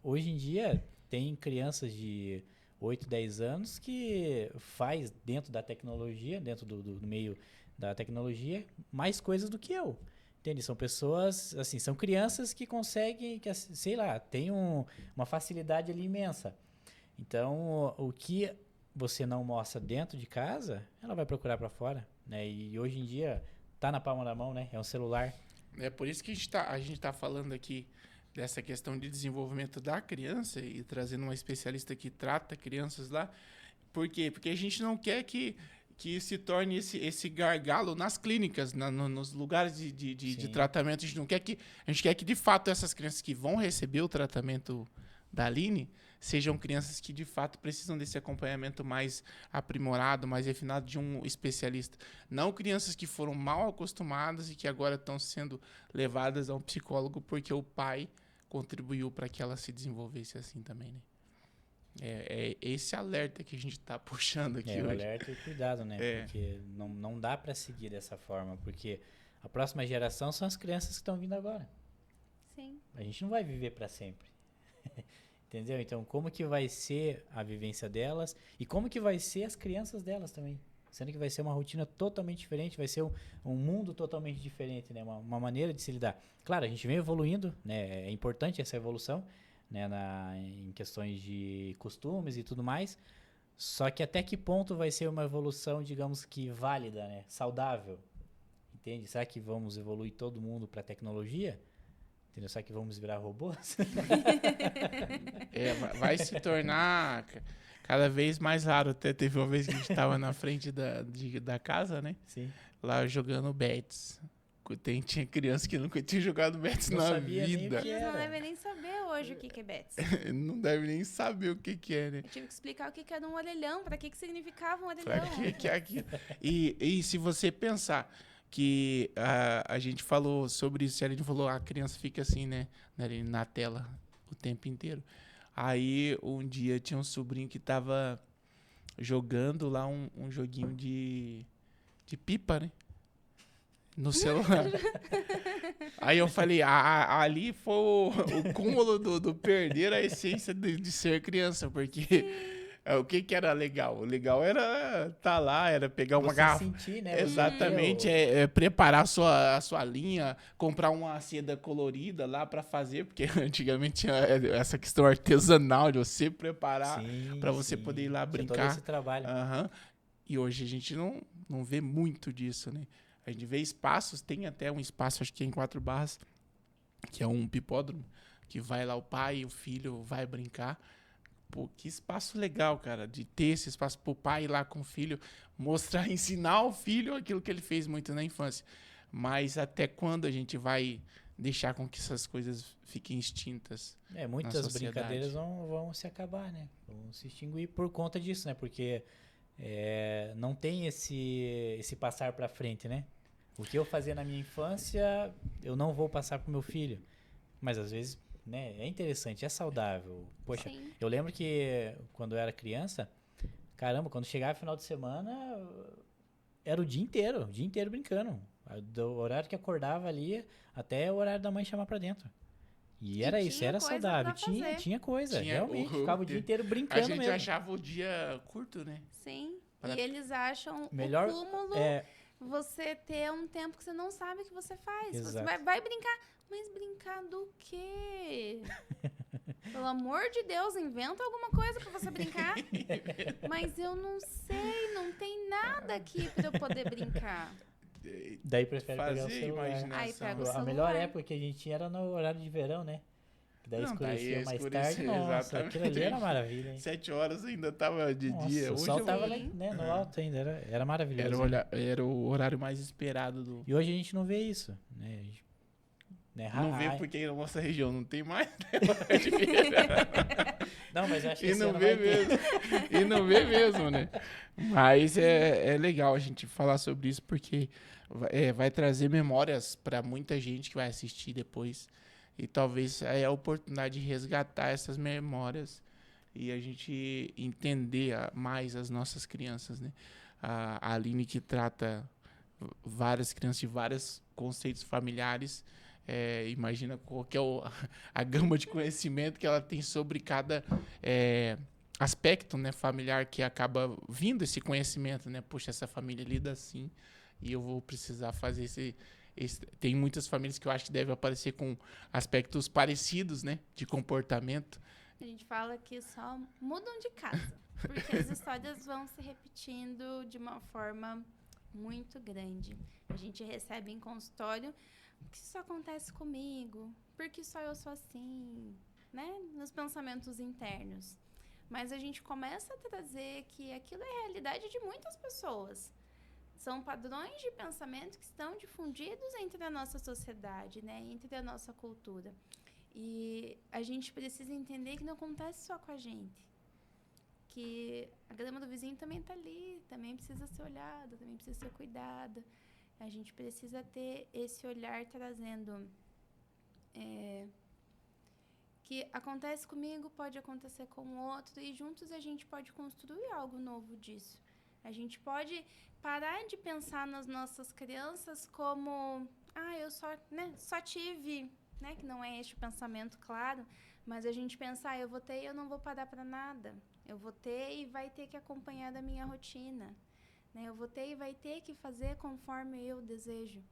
hoje em dia tem crianças de 8, 10 anos que faz dentro da tecnologia, dentro do meio da tecnologia, mais coisas do que eu. Entende? São pessoas, assim, são crianças que conseguem, sei lá, tem uma facilidade ali imensa. Então, o que você não mostra dentro de casa, ela vai procurar para fora, né? E hoje em dia tá na palma da mão, né? É um celular. É por isso que a gente tá falando aqui dessa questão de desenvolvimento da criança e trazendo uma especialista que trata crianças lá. Por quê? Porque a gente não quer que se torne esse gargalo nas clínicas, nos lugares de tratamento. A gente quer que, de fato, essas crianças que vão receber o tratamento da Aline sejam crianças que, de fato, precisam desse acompanhamento mais aprimorado, mais refinado de um especialista. Não crianças que foram mal acostumadas e que agora estão sendo levadas a um psicólogo porque o pai contribuiu para que ela se desenvolvesse assim também, né? É esse alerta que a gente está puxando aqui hoje. O alerta e cuidado, né? Porque não dá para seguir dessa forma, porque a próxima geração são as crianças que estão vindo agora. Sim. A gente não vai viver para sempre. Entendeu? Então, como que vai ser a vivência delas e como que vai ser as crianças delas também? Sendo que vai ser uma rotina totalmente diferente, vai ser um mundo totalmente diferente, né? Uma maneira de se lidar. Claro, a gente vem evoluindo, né? É importante essa evolução, né? Em questões de costumes e tudo mais. Só que até que ponto vai ser uma evolução, digamos que válida, né? Saudável? Entende? Será que vamos evoluir todo mundo para a tecnologia? Entendeu? Será que vamos virar robôs? Vai se tornar cada vez mais raro. Até teve uma vez que a gente tava na frente da casa, né? Sim. Lá jogando bets. Tinha criança que nunca tinha jogado bets Não na sabia nem o vida. que Eles não era. devem nem saber hoje o que é Bets. Não deve nem saber o que é, né? Eu tive que explicar o que era um orelhão, pra que significava um Pra orelhão. que é aquilo? E se você pensar que a gente falou sobre isso, a gente falou, a criança fica assim, né? Na tela o tempo inteiro. Aí um dia tinha um sobrinho que tava jogando lá um joguinho de pipa, né? No celular. Aí eu falei, ali foi o cúmulo do perder a essência de ser criança, porque o que era legal? O legal era tá lá, era pegar uma Você garrafa. sentir, né? Exatamente, Você preparar a sua linha, comprar uma seda colorida lá pra fazer, porque antigamente tinha essa questão artesanal de você preparar pra você poder ir lá Tinha todo brincar. esse trabalho. Aham. E hoje a gente não vê muito disso, né? A gente vê espaços, tem até um espaço, acho que é em 4 Barras, que é um pipódromo, que vai lá o pai e o filho vai brincar. Pô, que espaço legal, cara, de ter esse espaço pro pai ir lá com o filho, mostrar, ensinar ao filho aquilo que ele fez muito na infância. Mas até quando a gente vai deixar com que essas coisas fiquem extintas? Muitas sociedade. brincadeiras vão se acabar, né? Vão se extinguir por conta disso, né? Porque não tem esse passar pra frente, né? O que eu fazia na minha infância, eu não vou passar pro meu filho. Mas às vezes, né, é interessante, é saudável. Poxa, Sim. eu lembro que quando eu era criança, caramba, quando chegava final de semana, era o dia inteiro brincando. Do horário que acordava ali até o horário da mãe chamar pra dentro. E era isso, tinha era coisa saudável. pra fazer. Tinha coisa, Tinha realmente. o- Ficava o dia inteiro A brincando gente mesmo. achava o dia curto, né? Sim. Pra- E eles acham Melhor o cúmulo você ter um tempo que você não sabe o que você faz. Você Exato. vai brincar. Mas brincar do quê? Pelo amor de Deus, inventa alguma coisa pra você brincar. Mas eu não sei, não tem nada aqui pra eu poder brincar. Daí prefere pegar o Fazer celular. imaginação. Aí pega o A celular. melhor época que a gente tinha era no horário de verão, né? Que daí Não, escurecia daí mais escurecia, tarde. Nossa, exatamente. aquilo ali era maravilha, hein? 7 horas ainda tava de Nossa, dia. o Hoje sol eu- tava Sim. né, no alto ainda, era maravilhoso. era o horário mais esperado do. E hoje a gente não vê isso, né? Não vê porque na nossa região não tem mais, né? Não, mas eu acho que E esse não ano vê vai ter. mesmo. E não vê mesmo, né? Mas é legal a gente falar sobre isso porque vai trazer memórias para muita gente que vai assistir depois. E talvez é a oportunidade de resgatar essas memórias e a gente entender mais as nossas crianças, né? A Aline que trata várias crianças de vários conceitos familiares. Imagina qual que é a gama de conhecimento que ela tem sobre cada aspecto, né, familiar que acaba vindo esse conhecimento, né? Poxa, essa família lida assim e eu vou precisar fazer tem muitas famílias que eu acho que devem aparecer com aspectos parecidos, né, de comportamento. A gente fala que só mudam de casa. Porque as histórias vão se repetindo de uma forma muito grande. A gente recebe em consultório, por que isso acontece comigo? Por que só eu sou assim? Né? Nos pensamentos internos. Mas a gente começa a trazer que aquilo é a realidade de muitas pessoas. São padrões de pensamento que estão difundidos entre a nossa sociedade, né? Entre a nossa cultura. E a gente precisa entender que não acontece só com a gente. Que a grama do vizinho também está ali, também precisa ser olhada, também precisa ser cuidada. A gente precisa ter esse olhar trazendo que acontece comigo, pode acontecer com o outro, e juntos a gente pode construir algo novo disso. A gente pode parar de pensar nas nossas crianças como, eu só tive, né? Que não é este o pensamento, claro, mas a gente pensar, eu vou ter e eu não vou parar para nada. Eu vou ter e vai ter que acompanhar da minha rotina. Né? Eu vou ter e vai ter que fazer conforme eu desejo.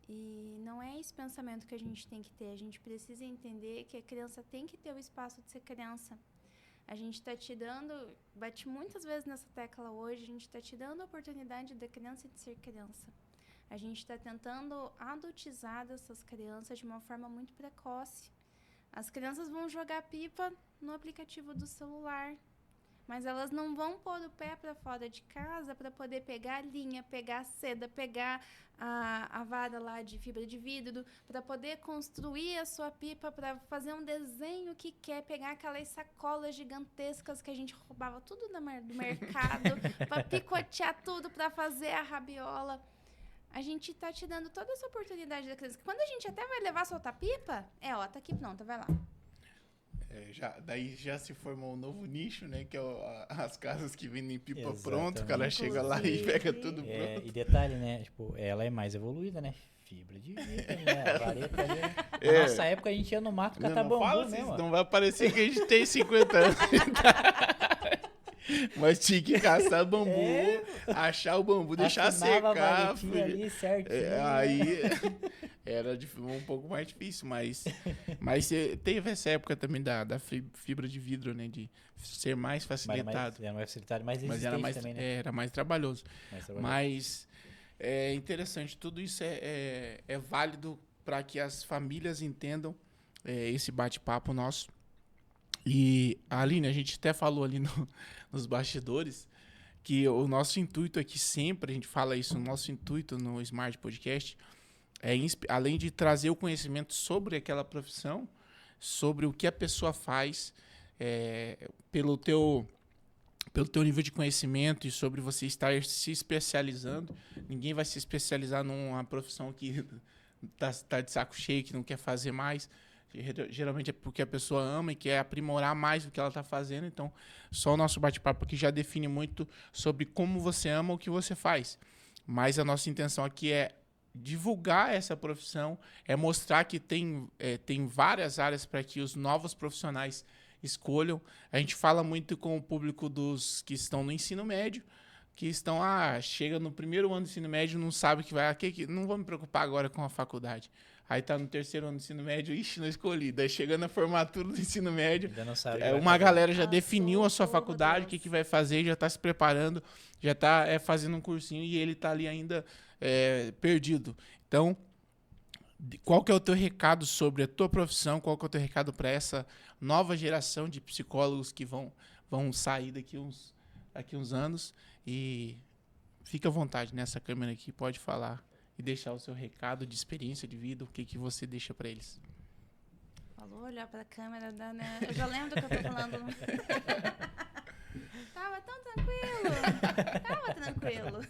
E não é esse pensamento que a gente tem que ter. A gente precisa entender que a criança tem que ter o espaço de ser criança. A gente está te dando, bate muitas vezes nessa tecla hoje, a gente está te dando a oportunidade da criança de ser criança. A gente está tentando adultizar essas crianças de uma forma muito precoce. As crianças vão jogar pipa no aplicativo do celular. mas elas não vão pôr o pé para fora de casa para poder pegar a linha, pegar a seda, pegar a vara lá de fibra de vidro, para poder construir a sua pipa, para fazer um desenho que quer, pegar aquelas sacolas gigantescas que a gente roubava tudo do mercado, para picotear tudo, para fazer a rabiola. A gente tá te dando toda essa oportunidade da criança. Quando a gente até vai levar soltar pipa, tá aqui pronta, vai lá. Daí já se formou um novo nicho, né? Que é as casas que vendem pipa Exatamente. pronto, o cara chega lá e pega tudo pronto. E detalhe, né? Tipo, ela é mais evoluída, né? Fibra de vidro, né? A vareta ali. Na nossa época a gente ia no mato catar bambu, fala né, assim, mano? não vai parecer que a gente tem 50 anos. Mas tinha que caçar bambu, achar o bambu, deixar Afinava secar. a varetinha ali certinho. Aí era um pouco mais difícil, mas teve essa época também da fibra de vidro, né? De ser mais facilitado. Era mais facilitado, mais Mas resistente também, né? era mais trabalhoso. Mais trabalhoso. Mas é interessante, tudo isso é válido para que as famílias entendam esse bate-papo nosso. E, Aline, a gente até falou ali nos bastidores que o nosso intuito aqui sempre, a gente fala isso, o nosso intuito no Smart Podcast além de trazer o conhecimento sobre aquela profissão, sobre o que a pessoa faz, pelo teu nível de conhecimento e sobre você estar se especializando. Ninguém vai se especializar numa profissão que tá de saco cheio, que não quer fazer mais. Geralmente é porque a pessoa ama e quer aprimorar mais o que ela está fazendo. Então, só o nosso bate-papo aqui já define muito sobre como você ama o que você faz. Mas a nossa intenção aqui é divulgar essa profissão, é mostrar que tem várias áreas para que os novos profissionais escolham. A gente fala muito com o público dos que estão no ensino médio, que estão, chega no primeiro ano do ensino médio, não sabe que vai, não vou me preocupar agora com a faculdade. Aí tá no terceiro ano do ensino médio, não escolhi. Daí chegando na formatura do ensino médio, Ainda não sabe uma galera já definiu a sua faculdade, o que vai fazer, já tá se preparando, já tá fazendo um cursinho e ele tá ali ainda perdido. Então, qual que é o teu recado sobre a tua profissão? Qual que é o teu recado para essa nova geração de psicólogos que vão sair daqui uns anos? E fica à vontade nessa câmera aqui, pode falar e deixar o seu recado de experiência de vida, o que você deixa para eles. Falou, olhar para a câmera, né? Eu já lembro do que eu tô falando. Tava tão tranquilo.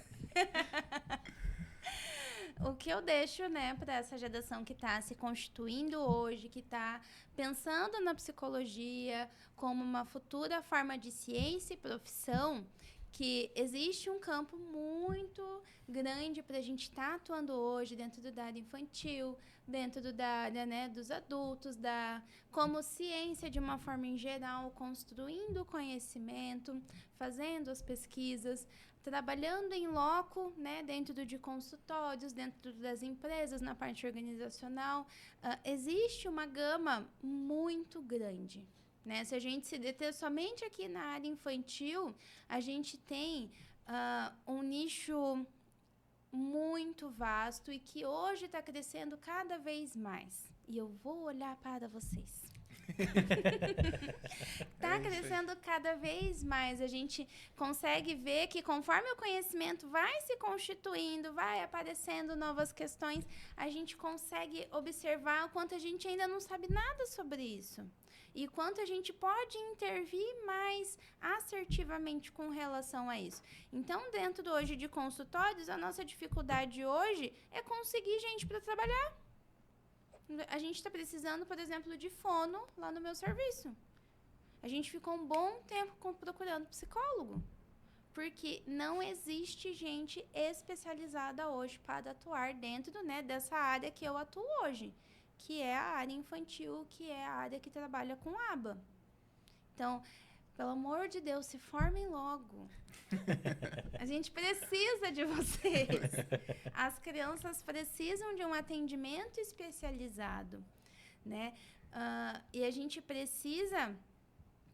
O que eu deixo, né, para essa geração que está se constituindo hoje, que está pensando na psicologia como uma futura forma de ciência e profissão, que existe um campo muito grande para a gente estar atuando hoje dentro da área infantil, dentro da área, né, dos adultos, como ciência de uma forma em geral, construindo conhecimento, fazendo as pesquisas, trabalhando em loco, né, dentro de consultórios, dentro das empresas, na parte organizacional. Existe uma gama muito grande. Né? Se a gente se deter somente aqui na área infantil, a gente tem um nicho muito vasto e que hoje está crescendo cada vez mais. E eu vou olhar para vocês. Está crescendo cada vez mais. A gente consegue ver que conforme o conhecimento vai se constituindo, vai aparecendo novas questões, a gente consegue observar o quanto a gente ainda não sabe nada sobre isso. E quanto a gente pode intervir mais assertivamente com relação a isso. Então, dentro hoje de consultórios, a nossa dificuldade hoje é conseguir gente para trabalhar. A gente está precisando, por exemplo, de fono lá no meu serviço. A gente ficou um bom tempo procurando psicólogo. Porque não existe gente especializada hoje para atuar dentro, né, dessa área que eu atuo hoje, que é a área infantil, que é a área que trabalha com aba. Então, pelo amor de Deus, se formem logo. A gente precisa de vocês. As crianças precisam de um atendimento especializado, né? E a gente precisa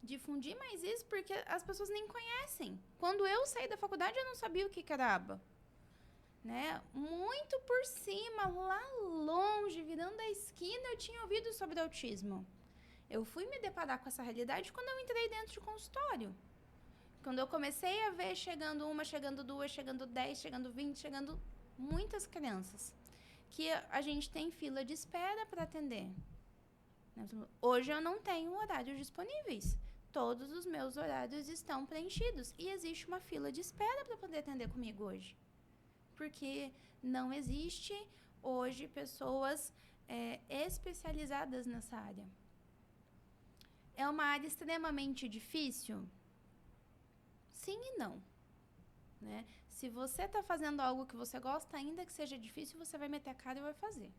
difundir mais isso, porque as pessoas nem conhecem. Quando eu saí da faculdade, eu não sabia o que era aba. Né? Muito por cima, lá longe, virando a esquina, eu tinha ouvido sobre autismo. Eu fui me deparar com essa realidade quando eu entrei dentro de consultório. Quando eu comecei a ver chegando uma, chegando duas, chegando 10, chegando 20, chegando muitas crianças, que a gente tem fila de espera para atender. Hoje eu não tenho horários disponíveis. Todos os meus horários estão preenchidos. E existe uma fila de espera para poder atender comigo hoje. Porque não existe hoje pessoas especializadas nessa área. É uma área extremamente difícil? Sim e não. Né? Se você está fazendo algo que você gosta, ainda que seja difícil, você vai meter a cara e vai fazer.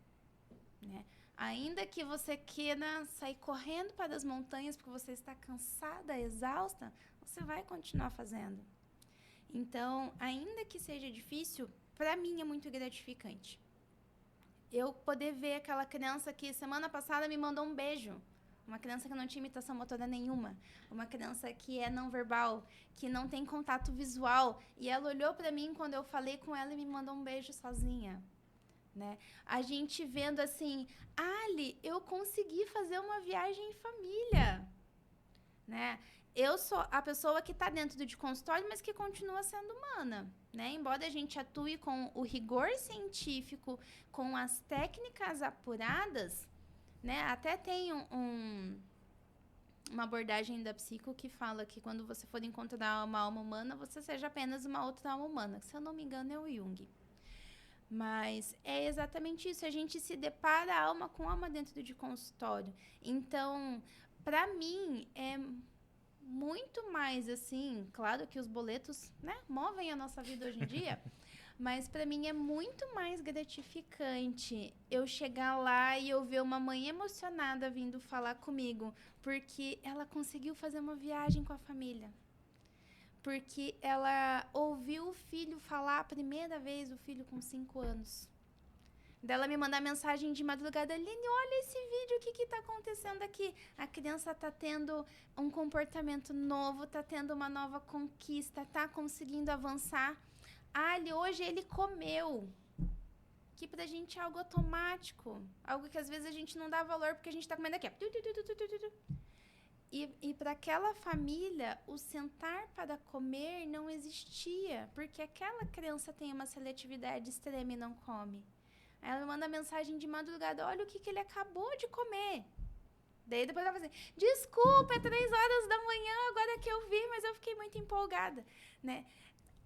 Né? Ainda que você queira sair correndo para as montanhas porque você está cansada, exausta, você vai continuar fazendo. Então, ainda que seja difícil, para mim é muito gratificante. Eu poder ver aquela criança que semana passada me mandou um beijo. Uma criança que não tinha imitação motora nenhuma. Uma criança que é não verbal, que não tem contato visual. E ela olhou para mim quando eu falei com ela e me mandou um beijo sozinha. Né? A gente vendo assim, Ali, eu consegui fazer uma viagem em família. Né? Eu sou a pessoa que está dentro de consultório, mas que continua sendo humana. Né? Embora a gente atue com o rigor científico, com as técnicas apuradas, né? Até tem uma abordagem da psico que fala que quando você for encontrar uma alma humana, você seja apenas uma outra alma humana. Se eu não me engano, é o Jung. Mas é exatamente isso. A gente se depara alma com alma dentro de consultório. Então, para mim, é muito mais assim... Claro que os boletos, né, movem a nossa vida hoje em dia... Mas para mim é muito mais gratificante eu chegar lá e eu ver uma mãe emocionada vindo falar comigo, porque ela conseguiu fazer uma viagem com a família. Porque ela ouviu o filho falar a primeira vez, o filho com 5 anos. Dela me mandar mensagem de madrugada, Aline, olha esse vídeo, o que está acontecendo aqui? A criança está tendo um comportamento novo, está tendo uma nova conquista, está conseguindo avançar. Hoje ele comeu, que pra gente é algo automático, algo que às vezes a gente não dá valor porque a gente tá comendo aqui. E para aquela família, o sentar para comer não existia, porque aquela criança tem uma seletividade extrema e não come. Aí ela me manda mensagem de madrugada, olha o que ele acabou de comer. Daí depois ela fala assim, desculpa, é 3 horas da manhã, agora que eu vi, mas eu fiquei muito empolgada, né?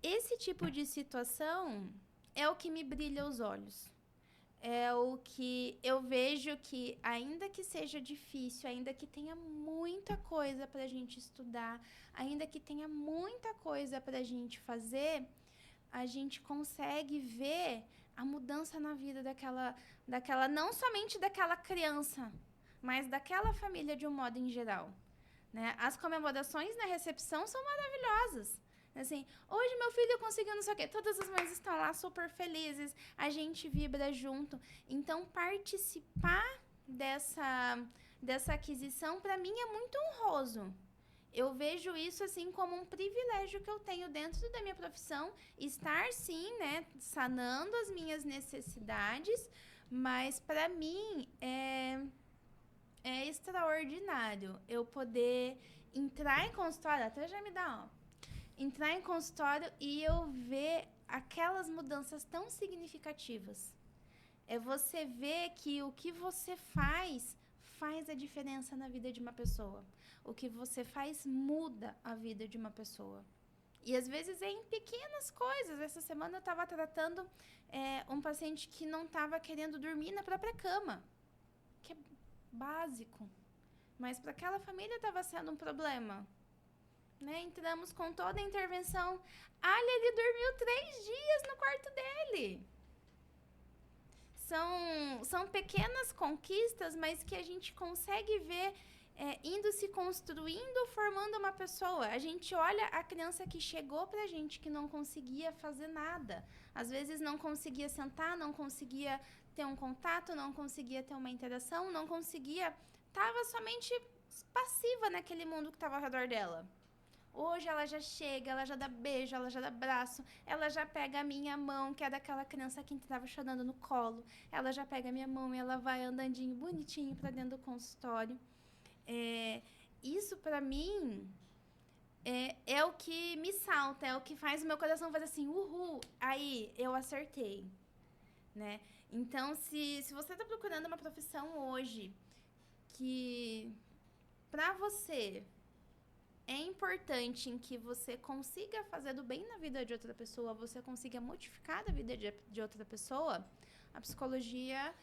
Esse tipo de situação é o que me brilha os olhos. É o que eu vejo que, ainda que seja difícil, ainda que tenha muita coisa para a gente estudar, ainda que tenha muita coisa para a gente fazer, a gente consegue ver a mudança na vida daquela, não somente daquela criança, mas daquela família de um modo em geral. Né? As comemorações na recepção são maravilhosas. Assim, hoje meu filho conseguiu não sei o quê. Todas as mães estão lá super felizes. A gente vibra junto. Então, participar dessa aquisição, para mim, é muito honroso. Eu vejo isso, assim, como um privilégio que eu tenho dentro da minha profissão. Estar, sim, né, sanando as minhas necessidades. Mas, para mim, é extraordinário eu poder entrar em consultório. Até já me dá, entrar em consultório e eu ver aquelas mudanças tão significativas. É você ver que o que você faz a diferença na vida de uma pessoa. O que você faz muda a vida de uma pessoa. E às vezes é em pequenas coisas. Essa semana eu estava tratando um paciente que não estava querendo dormir na própria cama. Que é básico. Mas para aquela família estava sendo um problema. Né? Entramos com toda a intervenção. Ele dormiu 3 dias no quarto dele. São pequenas conquistas, mas que a gente consegue ver indo se construindo, formando uma pessoa. A gente olha a criança que chegou pra gente, que não conseguia fazer nada. Às vezes não conseguia sentar, não conseguia ter um contato, não conseguia ter uma interação, não conseguia... Estava somente passiva naquele mundo que estava ao redor dela. Hoje ela já chega, ela já dá beijo, ela já dá abraço, ela já pega a minha mão, que é daquela criança que estava chorando no colo. Ela já pega a minha mão e ela vai andandinho bonitinho para dentro do consultório. Isso para mim é o que me salta, é o que faz o meu coração fazer assim, uhul, aí eu acertei, né? Então, se você está procurando uma profissão hoje que para você é importante em que você consiga fazer do bem na vida de outra pessoa, você consiga modificar a vida de outra pessoa, a psicologia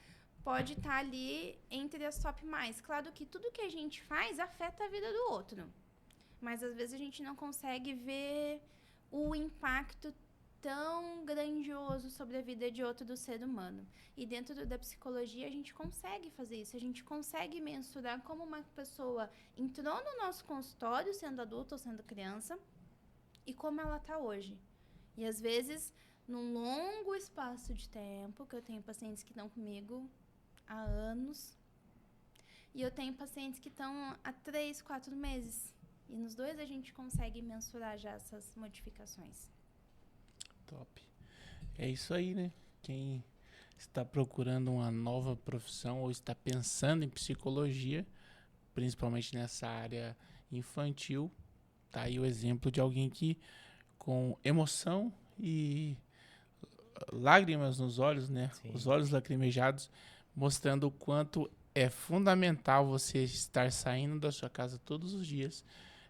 pode estar ali entre as top mais. Claro que tudo que a gente faz afeta a vida do outro, mas às vezes a gente não consegue ver o impacto tão grandioso sobre a vida de outro do ser humano. E dentro da psicologia a gente consegue fazer isso, a gente consegue mensurar como uma pessoa entrou no nosso consultório, sendo adulta ou sendo criança, e como ela está hoje. E às vezes, num longo espaço de tempo, que eu tenho pacientes que estão comigo há anos, e eu tenho pacientes que estão há 3, 4 meses. E nos dois a gente consegue mensurar já essas modificações. Top. É isso aí, né? Quem está procurando uma nova profissão ou está pensando em psicologia, principalmente nessa área infantil, tá aí o exemplo de alguém que com emoção e lágrimas nos olhos, né? Sim. Os olhos lacrimejados, mostrando o quanto é fundamental você estar saindo da sua casa todos os dias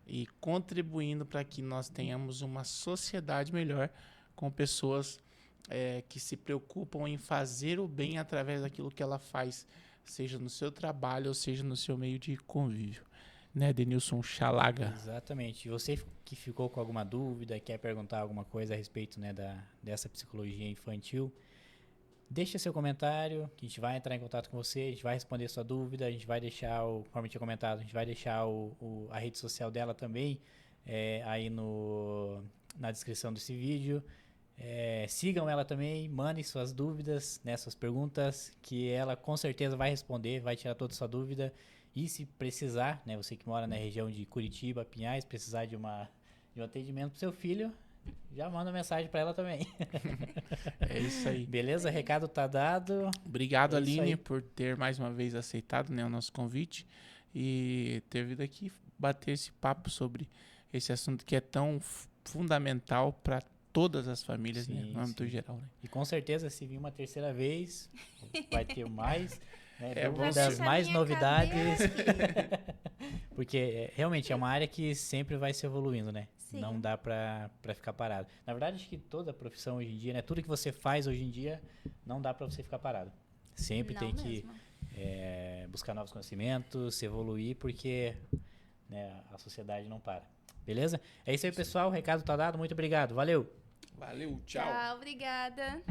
e contribuindo para que nós tenhamos uma sociedade melhor com pessoas que se preocupam em fazer o bem através daquilo que ela faz, seja no seu trabalho ou seja no seu meio de convívio. Né, Denilson Chalaga? Exatamente. E você que ficou com alguma dúvida, quer perguntar alguma coisa a respeito, né, dessa psicologia infantil, deixa seu comentário, que a gente vai entrar em contato com você, a gente vai responder sua dúvida, a gente vai deixar, como eu tinha comentado, a gente vai deixar a rede social dela também aí na descrição desse vídeo. Sigam ela também, mandem suas dúvidas, né, suas perguntas, que ela com certeza vai responder, vai tirar toda a sua dúvida. E se precisar, né, você que mora na região de Curitiba, Pinhais, precisar de um atendimento pro seu filho, já manda mensagem para ela também. É isso aí. Beleza? Recado tá dado. Obrigado, É isso Aline, aí. por ter mais uma vez aceitado, né, o nosso convite e ter vindo aqui bater esse papo sobre esse assunto que é tão fundamental para todas as famílias, né, no âmbito geral. Né? E com certeza, se vir uma terceira vez, vai ter mais, né, bom dúvidas, ser. mais novidades. Aqui. Porque realmente é uma área que sempre vai se evoluindo, né? Sim. Não dá pra ficar parado. Na verdade, acho que toda profissão hoje em dia, né? Tudo que você faz hoje em dia, não dá pra você ficar parado. Sempre Não tem que mesmo. buscar novos conhecimentos, se evoluir, porque né, a sociedade não para. Beleza? É isso aí, pessoal. O recado tá dado. Muito obrigado. Valeu! Valeu, tchau. Tchau, obrigada.